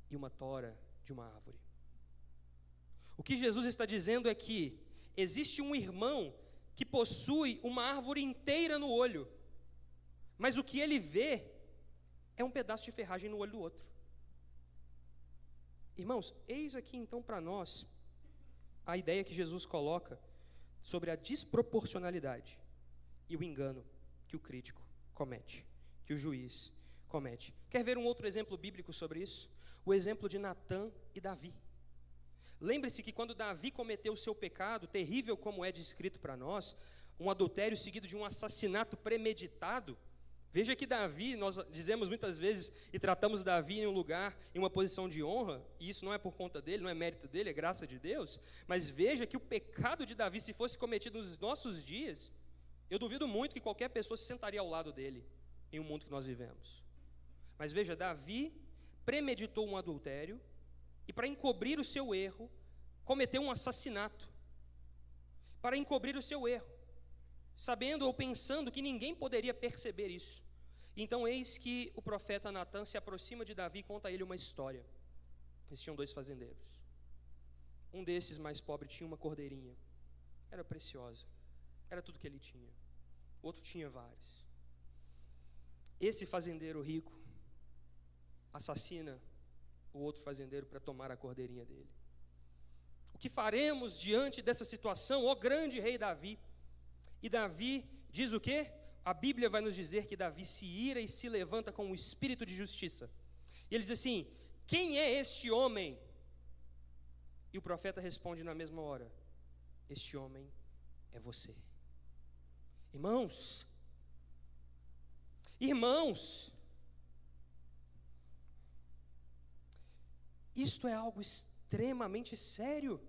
e uma tora de uma árvore. O que Jesus está dizendo é que existe um irmão que possui uma árvore inteira no olho, mas o que ele vê é um pedaço de ferragem no olho do outro. Irmãos, eis aqui então para nós a ideia que Jesus coloca sobre a desproporcionalidade e o engano que o crítico comete, que o juiz comete. Quer ver um outro exemplo bíblico sobre isso? O exemplo de Natã e Davi. Lembre-se que quando Davi cometeu o seu pecado, terrível como é descrito para nós, um adultério seguido de um assassinato premeditado, veja que Davi, nós dizemos muitas vezes e tratamos Davi em um lugar, em uma posição de honra, e isso não é por conta dele, não é mérito dele, é graça de Deus, mas veja que o pecado de Davi, se fosse cometido nos nossos dias, eu duvido muito que qualquer pessoa se sentaria ao lado dele, em um mundo que nós vivemos. Mas veja, Davi premeditou um adultério, e para encobrir o seu erro, cometeu um assassinato. Para encobrir o seu erro, sabendo ou pensando que ninguém poderia perceber isso. Então eis que o profeta Natã se aproxima de Davi e conta a ele uma história. Existiam 2 fazendeiros. Um desses, mais pobre, tinha uma cordeirinha. Era preciosa. Era tudo que ele tinha. O outro tinha vários. Esse fazendeiro rico assassina o outro fazendeiro para tomar a cordeirinha dele. O que faremos diante dessa situação, ó grande rei Davi? E Davi diz o quê? A Bíblia vai nos dizer que Davi se ira e se levanta com um espírito de justiça. E ele diz assim: quem é este homem? E o profeta responde na mesma hora: este homem é você. Irmãos, isto é algo extremamente sério.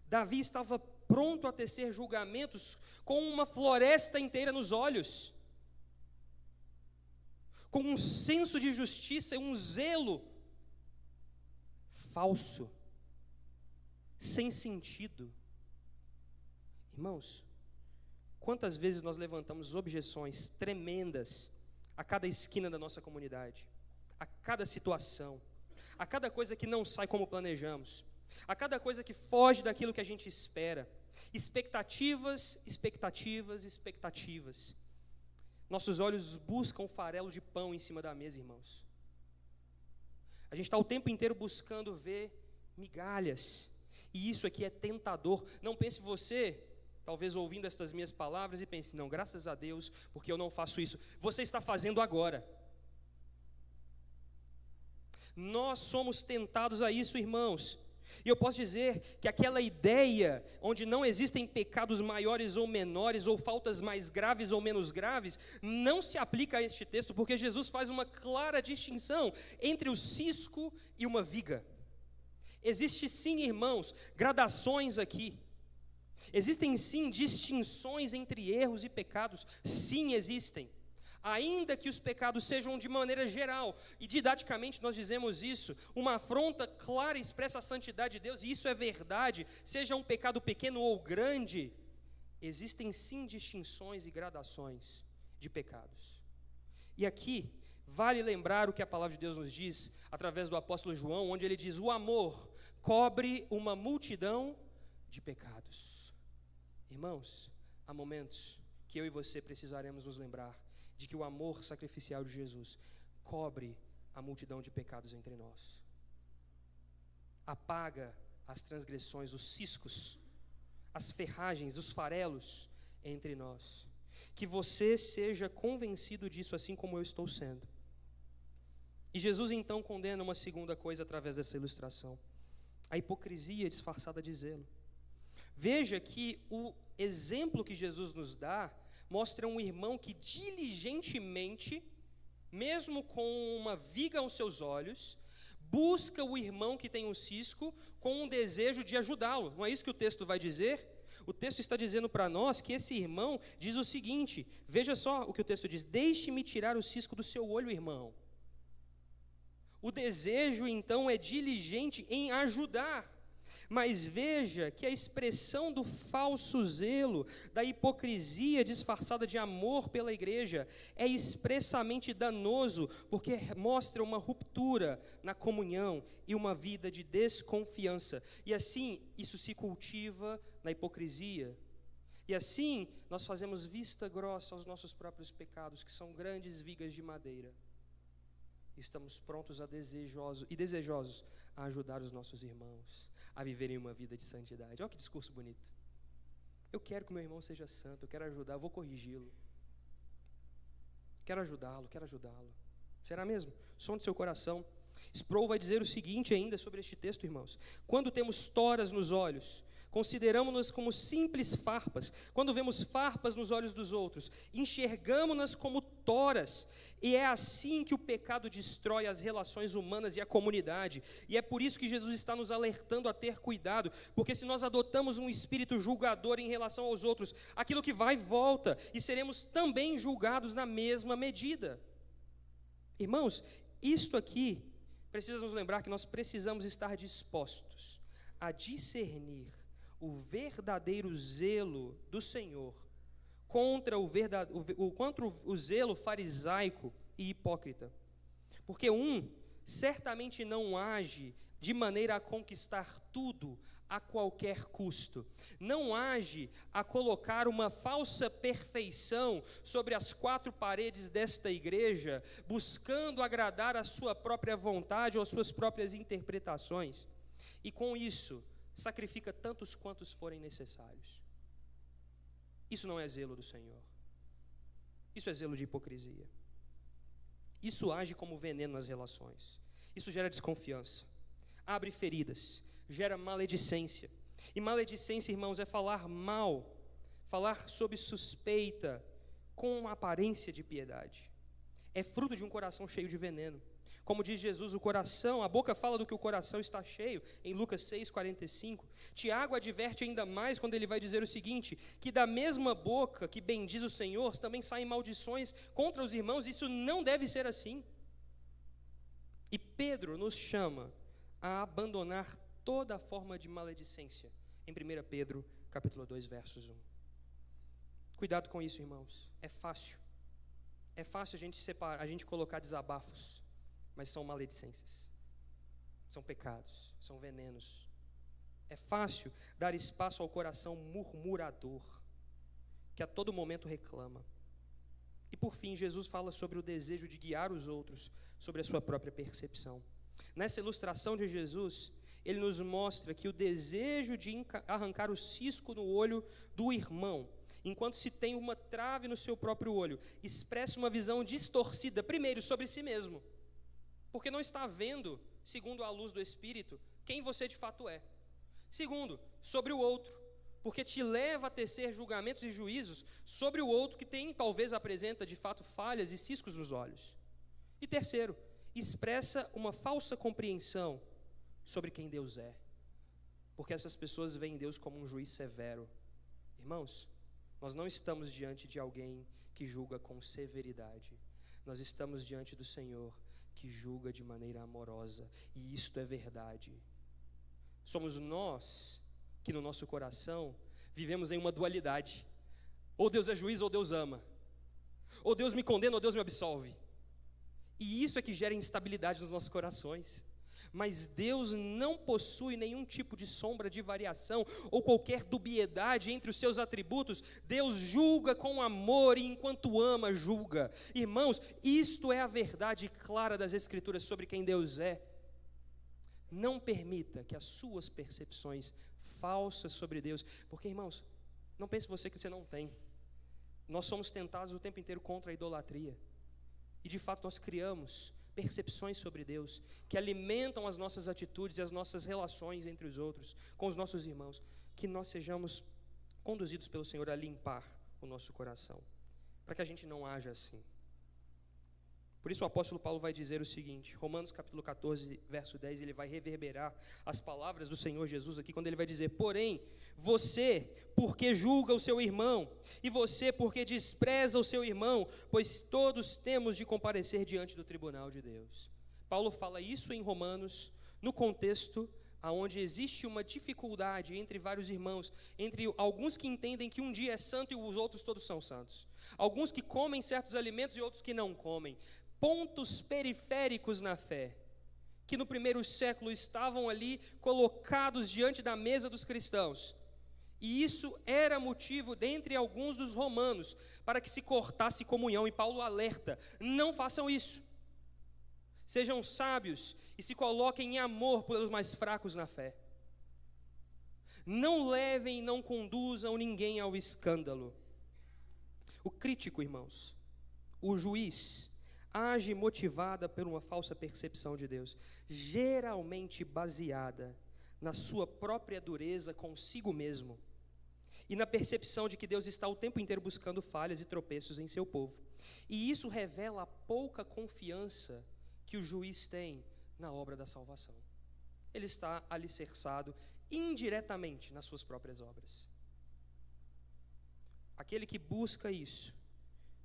Davi estava pronto a tecer julgamentos com uma floresta inteira nos olhos, com um senso de justiça e um zelo falso, sem sentido. Irmãos, quantas vezes nós levantamos objeções tremendas a cada esquina da nossa comunidade, a cada situação, a cada coisa que não sai como planejamos, a cada coisa que foge daquilo que a gente espera. Expectativas. Nossos olhos buscam um farelo de pão em cima da mesa, irmãos. A gente está o tempo inteiro buscando ver migalhas, e isso aqui é tentador. Não pense você, talvez ouvindo estas minhas palavras, e pense: não, graças a Deus, porque eu não faço isso. Você está fazendo agora. Nós somos tentados a isso, irmãos. E eu posso dizer que aquela ideia onde não existem pecados maiores ou menores, ou faltas mais graves ou menos graves, não se aplica a este texto, porque Jesus faz uma clara distinção entre o cisco e uma viga. Existe sim, irmãos, gradações aqui. Existem sim distinções entre erros e pecados. Sim, existem. Ainda que os pecados sejam de maneira geral, e didaticamente nós dizemos isso, uma afronta clara expressa a santidade de Deus, e isso é verdade, seja um pecado pequeno ou grande, existem sim distinções e gradações de pecados. E aqui, vale lembrar o que a palavra de Deus nos diz, através do apóstolo João, onde ele diz: o amor cobre uma multidão de pecados. Irmãos, há momentos que eu e você precisaremos nos lembrar de que o amor sacrificial de Jesus cobre a multidão de pecados entre nós, apaga as transgressões, os ciscos, as ferragens, os farelos entre nós. Que você seja convencido disso, assim como eu estou sendo. E Jesus então condena uma segunda coisa através dessa ilustração: a hipocrisia disfarçada de zelo. Veja que o exemplo que Jesus nos dá mostra um irmão que diligentemente, mesmo com uma viga aos seus olhos, busca o irmão que tem um cisco com um desejo de ajudá-lo. Não é isso que o texto vai dizer? O texto está dizendo para nós que esse irmão diz o seguinte, veja só o que o texto diz: deixe-me tirar o cisco do seu olho, irmão. O desejo então é diligente em ajudar. Mas veja que a expressão do falso zelo, da hipocrisia disfarçada de amor pela igreja, é expressamente danoso, porque mostra uma ruptura na comunhão e uma vida de desconfiança. E assim, isso se cultiva na hipocrisia. E assim, nós fazemos vista grossa aos nossos próprios pecados, que são grandes vigas de madeira. Estamos prontos desejosos a ajudar os nossos irmãos a viverem uma vida de santidade. Olha que discurso bonito. Eu quero que meu irmão seja santo, eu quero ajudar, eu vou corrigi-lo. Quero ajudá-lo. Será mesmo? Som do seu coração. Sproul vai dizer o seguinte ainda sobre este texto, irmãos: quando temos toras nos olhos, consideramos-nas como simples farpas. Quando vemos farpas nos olhos dos outros, enxergamos-nas como toras. E é assim que o pecado destrói as relações humanas e a comunidade. E é por isso que Jesus está nos alertando a ter cuidado, porque se nós adotamos um espírito julgador em relação aos outros, aquilo que vai volta, e seremos também julgados na mesma medida. Irmãos, isto aqui precisa nos lembrar que nós precisamos estar dispostos a discernir o verdadeiro zelo do Senhor contra o zelo farisaico e hipócrita. Porque certamente não age de maneira a conquistar tudo a qualquer custo. Não age a colocar uma falsa perfeição sobre as quatro paredes desta igreja, buscando agradar a sua própria vontade ou as suas próprias interpretações. E com isso, sacrifica tantos quantos forem necessários. Isso não é zelo do Senhor. Isso é zelo de hipocrisia. Isso age como veneno nas relações. Isso gera desconfiança, abre feridas, gera maledicência. E maledicência, irmãos, é falar mal, falar sob suspeita, com uma aparência de piedade. É fruto de um coração cheio de veneno. Como diz Jesus, o coração, a boca fala do que o coração está cheio, em Lucas 6,45. Tiago adverte ainda mais quando ele vai dizer o seguinte, que da mesma boca que bendiz o Senhor, também saem maldições contra os irmãos, isso não deve ser assim. E Pedro nos chama a abandonar toda forma de maledicência, em 1 Pedro, capítulo 2, versos 1. Cuidado com isso, irmãos, é fácil a gente separar, a gente colocar desabafos, mas são maledicências, são pecados, são venenos. É fácil dar espaço ao coração murmurador, que a todo momento reclama. E por fim, Jesus fala sobre o desejo de guiar os outros sobre a sua própria percepção. Nessa ilustração de Jesus, ele nos mostra que o desejo de arrancar o cisco no olho do irmão, enquanto se tem uma trave no seu próprio olho, expressa uma visão distorcida, primeiro, sobre si mesmo, porque não está vendo, segundo a luz do Espírito, quem você de fato é. Segundo, sobre o outro, porque te leva a tecer julgamentos e juízos sobre o outro que talvez apresenta de fato falhas e ciscos nos olhos. E terceiro, expressa uma falsa compreensão sobre quem Deus é, porque essas pessoas veem Deus como um juiz severo. Irmãos, nós não estamos diante de alguém que julga com severidade, nós estamos diante do Senhor que julga de maneira amorosa, e isto é verdade. Somos nós que no nosso coração vivemos em uma dualidade, ou Deus é juiz ou Deus ama, ou Deus me condena ou Deus me absolve, e isso é que gera instabilidade nos nossos corações. Mas Deus não possui nenhum tipo de sombra de variação ou qualquer dubiedade entre os seus atributos. Deus julga com amor e enquanto ama, julga. Irmãos, isto é a verdade clara das Escrituras sobre quem Deus é. Não permita que as suas percepções falsas sobre Deus, porque, irmãos, não pense você que você não tem. Nós somos tentados o tempo inteiro contra a idolatria. E de fato nós criamos percepções sobre Deus, que alimentam as nossas atitudes e as nossas relações entre os outros, com os nossos irmãos, que nós sejamos conduzidos pelo Senhor a limpar o nosso coração, para que a gente não haja assim. Por isso o apóstolo Paulo vai dizer o seguinte, Romanos capítulo 14, verso 10, ele vai reverberar as palavras do Senhor Jesus aqui, quando ele vai dizer, porém, você, porque julga o seu irmão, e você, porque despreza o seu irmão, pois todos temos de comparecer diante do tribunal de Deus. Paulo fala isso em Romanos, no contexto onde existe uma dificuldade entre vários irmãos, entre alguns que entendem que um dia é santo e os outros todos são santos, alguns que comem certos alimentos e outros que não comem, pontos periféricos na fé, que no primeiro século estavam ali colocados diante da mesa dos cristãos, e isso era motivo dentre alguns dos romanos, para que se cortasse comunhão, e Paulo alerta, não façam isso, sejam sábios, e se coloquem em amor pelos mais fracos na fé, não levem e não conduzam ninguém ao escândalo. O crítico, irmãos, o juiz, age motivada por uma falsa percepção de Deus, geralmente baseada na sua própria dureza consigo mesmo e na percepção de que Deus está o tempo inteiro buscando falhas e tropeços em seu povo. E isso revela a pouca confiança que o juiz tem na obra da salvação. Ele está alicerçado indiretamente nas suas próprias obras. Aquele que busca isso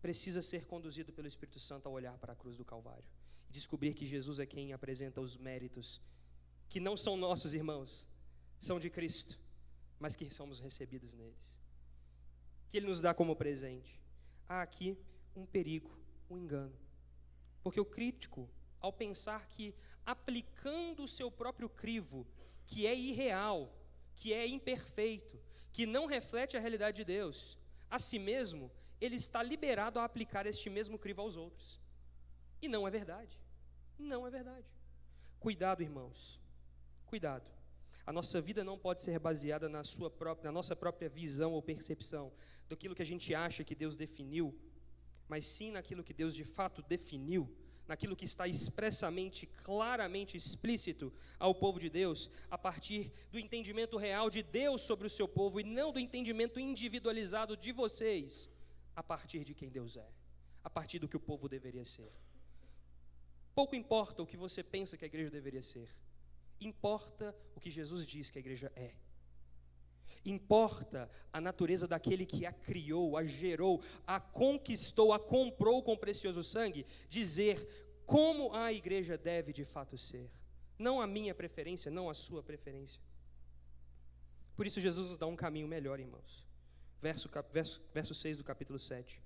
precisa ser conduzido pelo Espírito Santo a olhar para a cruz do Calvário e descobrir que Jesus é quem apresenta os méritos, que não são nossos, irmãos, são de Cristo, mas que somos recebidos neles, que Ele nos dá como presente. Há aqui um perigo, um engano, porque o crítico, ao pensar que aplicando o seu próprio crivo, que é irreal, que é imperfeito, que não reflete a realidade de Deus, a si mesmo, ele está liberado a aplicar este mesmo crivo aos outros. E não é verdade. Não é verdade. Cuidado, irmãos. Cuidado. A nossa vida não pode ser baseada na nossa própria visão ou percepção, daquilo que a gente acha que Deus definiu, mas sim naquilo que Deus de fato definiu, naquilo que está expressamente, claramente explícito ao povo de Deus, a partir do entendimento real de Deus sobre o seu povo e não do entendimento individualizado de vocês, a partir de quem Deus é, a partir do que o povo deveria ser. Pouco importa o que você pensa que a igreja deveria ser, importa o que Jesus diz que a igreja é. Importa a natureza daquele que a criou, a gerou, a conquistou, a comprou com precioso sangue, dizer como a igreja deve de fato ser. Não a minha preferência, não a sua preferência. Por isso Jesus nos dá um caminho melhor, irmãos. Verso 6 do capítulo 7.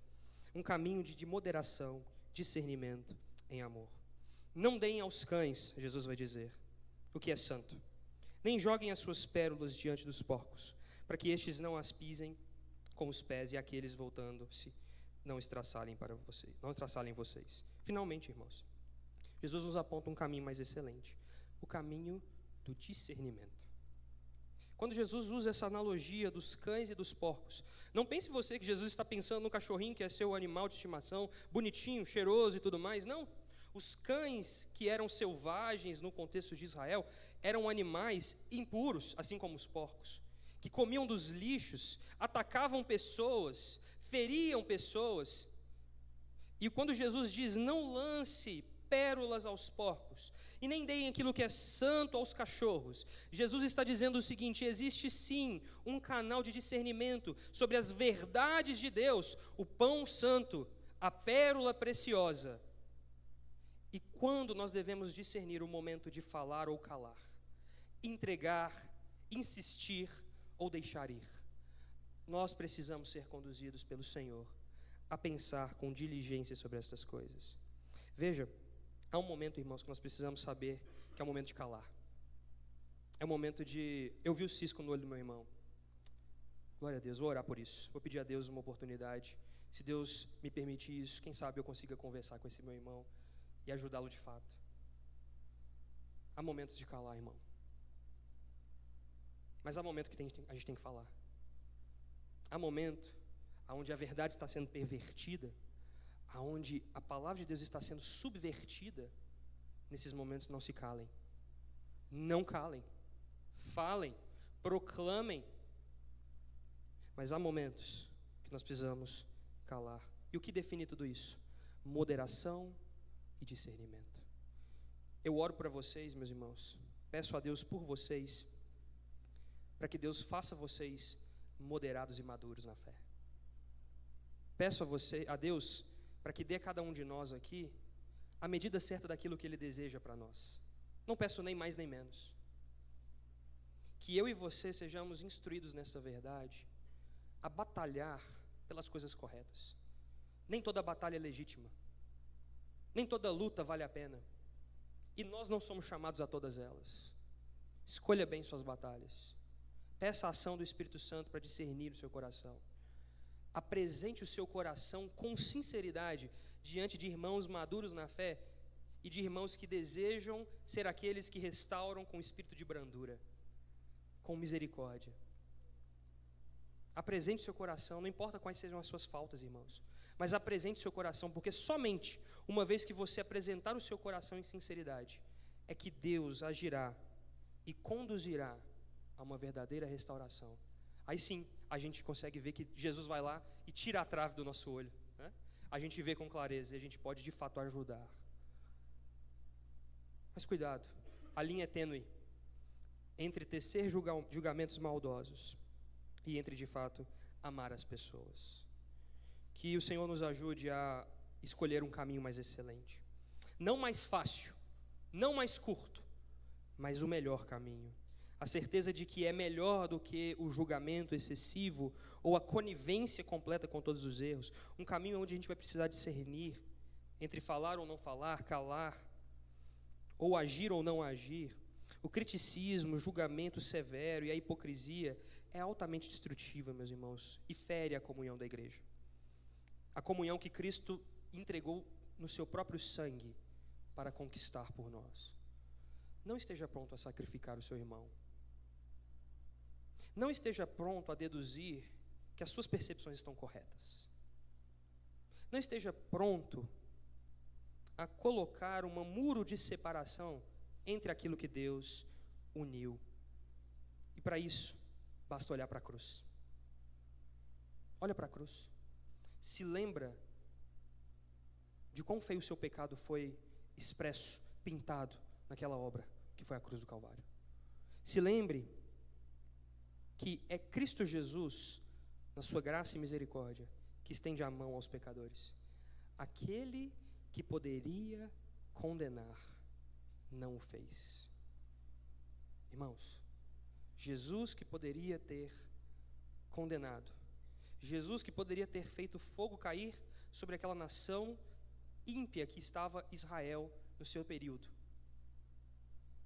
Um caminho de moderação, discernimento em amor. Não deem aos cães, Jesus vai dizer, o que é santo. Nem joguem as suas pérolas diante dos porcos, para que estes não as pisem com os pés e aqueles voltando-se não estraçalhem vocês. Finalmente, irmãos, Jesus nos aponta um caminho mais excelente, o caminho do discernimento. Quando Jesus usa essa analogia dos cães e dos porcos, não pense você que Jesus está pensando no cachorrinho que é seu animal de estimação, bonitinho, cheiroso e tudo mais, não. Os cães que eram selvagens no contexto de Israel eram animais impuros, assim como os porcos, que comiam dos lixos, atacavam pessoas, feriam pessoas. E quando Jesus diz, não lance pérolas aos porcos, e nem deem aquilo que é santo aos cachorros, Jesus está dizendo o seguinte: existe sim um canal de discernimento sobre as verdades de Deus, o pão santo, a pérola preciosa. E quando nós devemos discernir o momento de falar ou calar, entregar, insistir ou deixar ir, nós precisamos ser conduzidos pelo Senhor a pensar com diligência sobre estas coisas. Veja, há um momento, irmãos, que nós precisamos saber que é o momento de calar. É o momento de... Eu vi o cisco no olho do meu irmão. Glória a Deus, vou orar por isso. Vou pedir a Deus uma oportunidade. Se Deus me permitir isso, quem sabe eu consiga conversar com esse meu irmão e ajudá-lo de fato. Há momentos de calar, irmão. Mas há momento que a gente tem que falar. Há momento onde a verdade está sendo pervertida, onde a palavra de Deus está sendo subvertida. Nesses momentos não se calem. Não calem. Falem, proclamem. Mas há momentos que nós precisamos calar. E o que define tudo isso? Moderação e discernimento. Eu oro para vocês, meus irmãos. Peço a Deus por vocês, para que Deus faça vocês moderados e maduros na fé. Peço a Deus para que dê a cada um de nós aqui a medida certa daquilo que Ele deseja para nós. Não peço nem mais nem menos. Que eu e você sejamos instruídos nessa verdade, a batalhar pelas coisas corretas. Nem toda batalha é legítima. Nem toda luta vale a pena. E nós não somos chamados a todas elas. Escolha bem suas batalhas. Peça a ação do Espírito Santo para discernir o seu coração. Apresente o seu coração com sinceridade diante de irmãos maduros na fé e de irmãos que desejam ser aqueles que restauram com espírito de brandura, com misericórdia. Apresente o seu coração, não importa quais sejam as suas faltas, irmãos, mas apresente o seu coração, porque somente uma vez que você apresentar o seu coração em sinceridade, é que Deus agirá e conduzirá a uma verdadeira restauração. Aí sim, a gente consegue ver que Jesus vai lá e tira a trave do nosso olho, né? A gente vê com clareza e a gente pode de fato ajudar. Mas cuidado, a linha é tênue entre tecer julgamentos maldosos e entre de fato amar as pessoas. Que o Senhor nos ajude a escolher um caminho mais excelente, não mais fácil, não mais curto, mas o melhor caminho. A certeza de que é melhor do que o julgamento excessivo ou a conivência completa com todos os erros. Um caminho onde a gente vai precisar discernir entre falar ou não falar, calar, ou agir ou não agir. O criticismo, o julgamento severo e a hipocrisia é altamente destrutiva, meus irmãos, e fere a comunhão da igreja. A comunhão que Cristo entregou no seu próprio sangue para conquistar por nós. Não esteja pronto a sacrificar o seu irmão. Não esteja pronto a deduzir que as suas percepções estão corretas. Não esteja pronto a colocar um muro de separação entre aquilo que Deus uniu. E para isso, basta olhar para a cruz. Olha para a cruz. Se lembra de quão feio o seu pecado foi expresso, pintado naquela obra que foi a cruz do Calvário. Se lembre que é Cristo Jesus, na sua graça e misericórdia, que estende a mão aos pecadores. Aquele que poderia condenar, não o fez. Irmãos, Jesus que poderia ter condenado, Jesus que poderia ter feito fogo cair sobre aquela nação ímpia que estava Israel no seu período.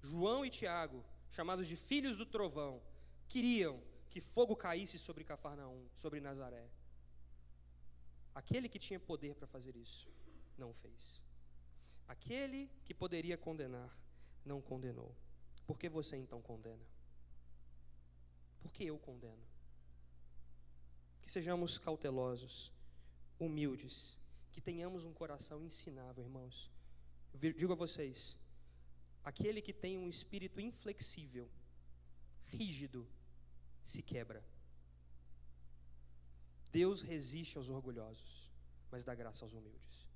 João e Tiago, chamados de filhos do trovão, queriam que fogo caísse sobre Cafarnaum, sobre Nazaré. Aquele que tinha poder para fazer isso, não o fez. Aquele que poderia condenar, não condenou. Por que você então condena? Por que eu condeno? Que sejamos cautelosos, humildes, que tenhamos um coração ensinável, irmãos. Eu digo a vocês, aquele que tem um espírito inflexível, rígido, se quebra. Deus resiste aos orgulhosos, mas dá graça aos humildes.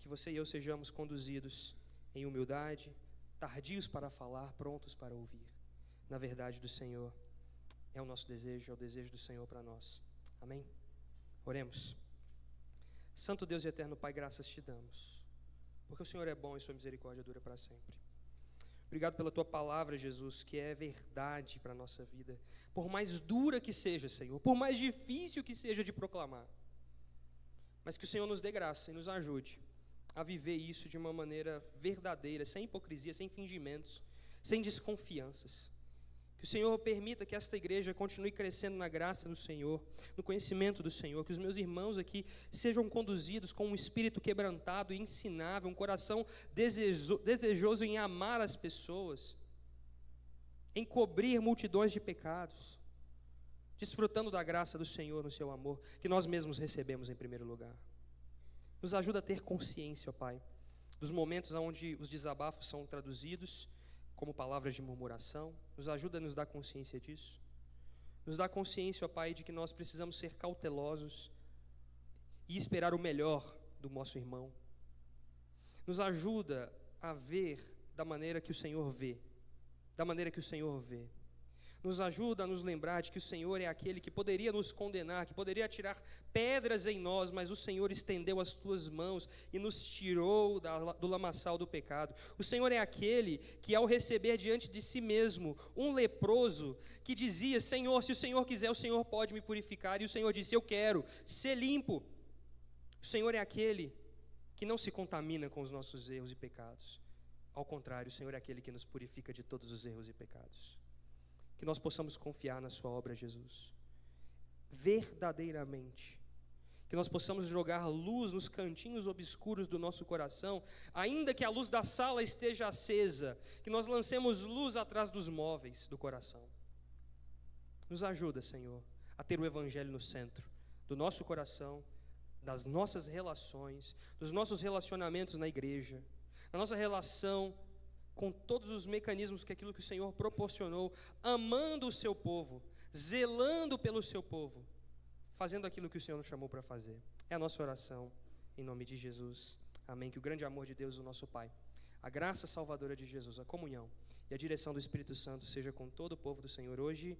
Que você e eu sejamos conduzidos em humildade, tardios para falar, prontos para ouvir. Na verdade do Senhor, é o nosso desejo, é o desejo do Senhor para nós. Amém? Oremos. Santo Deus e eterno Pai, graças te damos, porque o Senhor é bom e sua misericórdia dura para sempre. Obrigado pela tua palavra, Jesus, que é verdade para a nossa vida. Por mais dura que seja, Senhor, por mais difícil que seja de proclamar, mas que o Senhor nos dê graça e nos ajude a viver isso de uma maneira verdadeira, sem hipocrisia, sem fingimentos, sem desconfianças. Que o Senhor permita que esta igreja continue crescendo na graça do Senhor, no conhecimento do Senhor, que os meus irmãos aqui sejam conduzidos com um espírito quebrantado e ensinável, um coração desejoso em amar as pessoas, em cobrir multidões de pecados, desfrutando da graça do Senhor no seu amor, que nós mesmos recebemos em primeiro lugar. Nos ajuda a ter consciência, ó Pai, dos momentos onde os desabafos são traduzidos como palavras de murmuração. Nos ajuda a nos dar consciência disso. Nos dá consciência, ó Pai, de que nós precisamos ser cautelosos e esperar o melhor do nosso irmão. Nos ajuda a ver da maneira que o Senhor vê. Da maneira que o Senhor vê. Nos ajuda a nos lembrar de que o Senhor é aquele que poderia nos condenar, que poderia atirar pedras em nós, mas o Senhor estendeu as tuas mãos e nos tirou do lamaçal do pecado. O Senhor é aquele que, ao receber diante de si mesmo um leproso, que dizia: Senhor, se o Senhor quiser, o Senhor pode me purificar. E o Senhor disse: eu quero ser limpo. O Senhor é aquele que não se contamina com os nossos erros e pecados. Ao contrário, o Senhor é aquele que nos purifica de todos os erros e pecados. Que nós possamos confiar na sua obra, Jesus, verdadeiramente. Que nós possamos jogar luz nos cantinhos obscuros do nosso coração, ainda que a luz da sala esteja acesa. Que nós lancemos luz atrás dos móveis do coração. Nos ajuda, Senhor, a ter o Evangelho no centro do nosso coração, das nossas relações, dos nossos relacionamentos na igreja, da nossa relação com todos os mecanismos que aquilo que o Senhor proporcionou, amando o seu povo, zelando pelo seu povo, fazendo aquilo que o Senhor nos chamou para fazer. É a nossa oração, em nome de Jesus. Amém. Que o grande amor de Deus, o nosso Pai, a graça salvadora de Jesus, a comunhão e a direção do Espírito Santo seja com todo o povo do Senhor hoje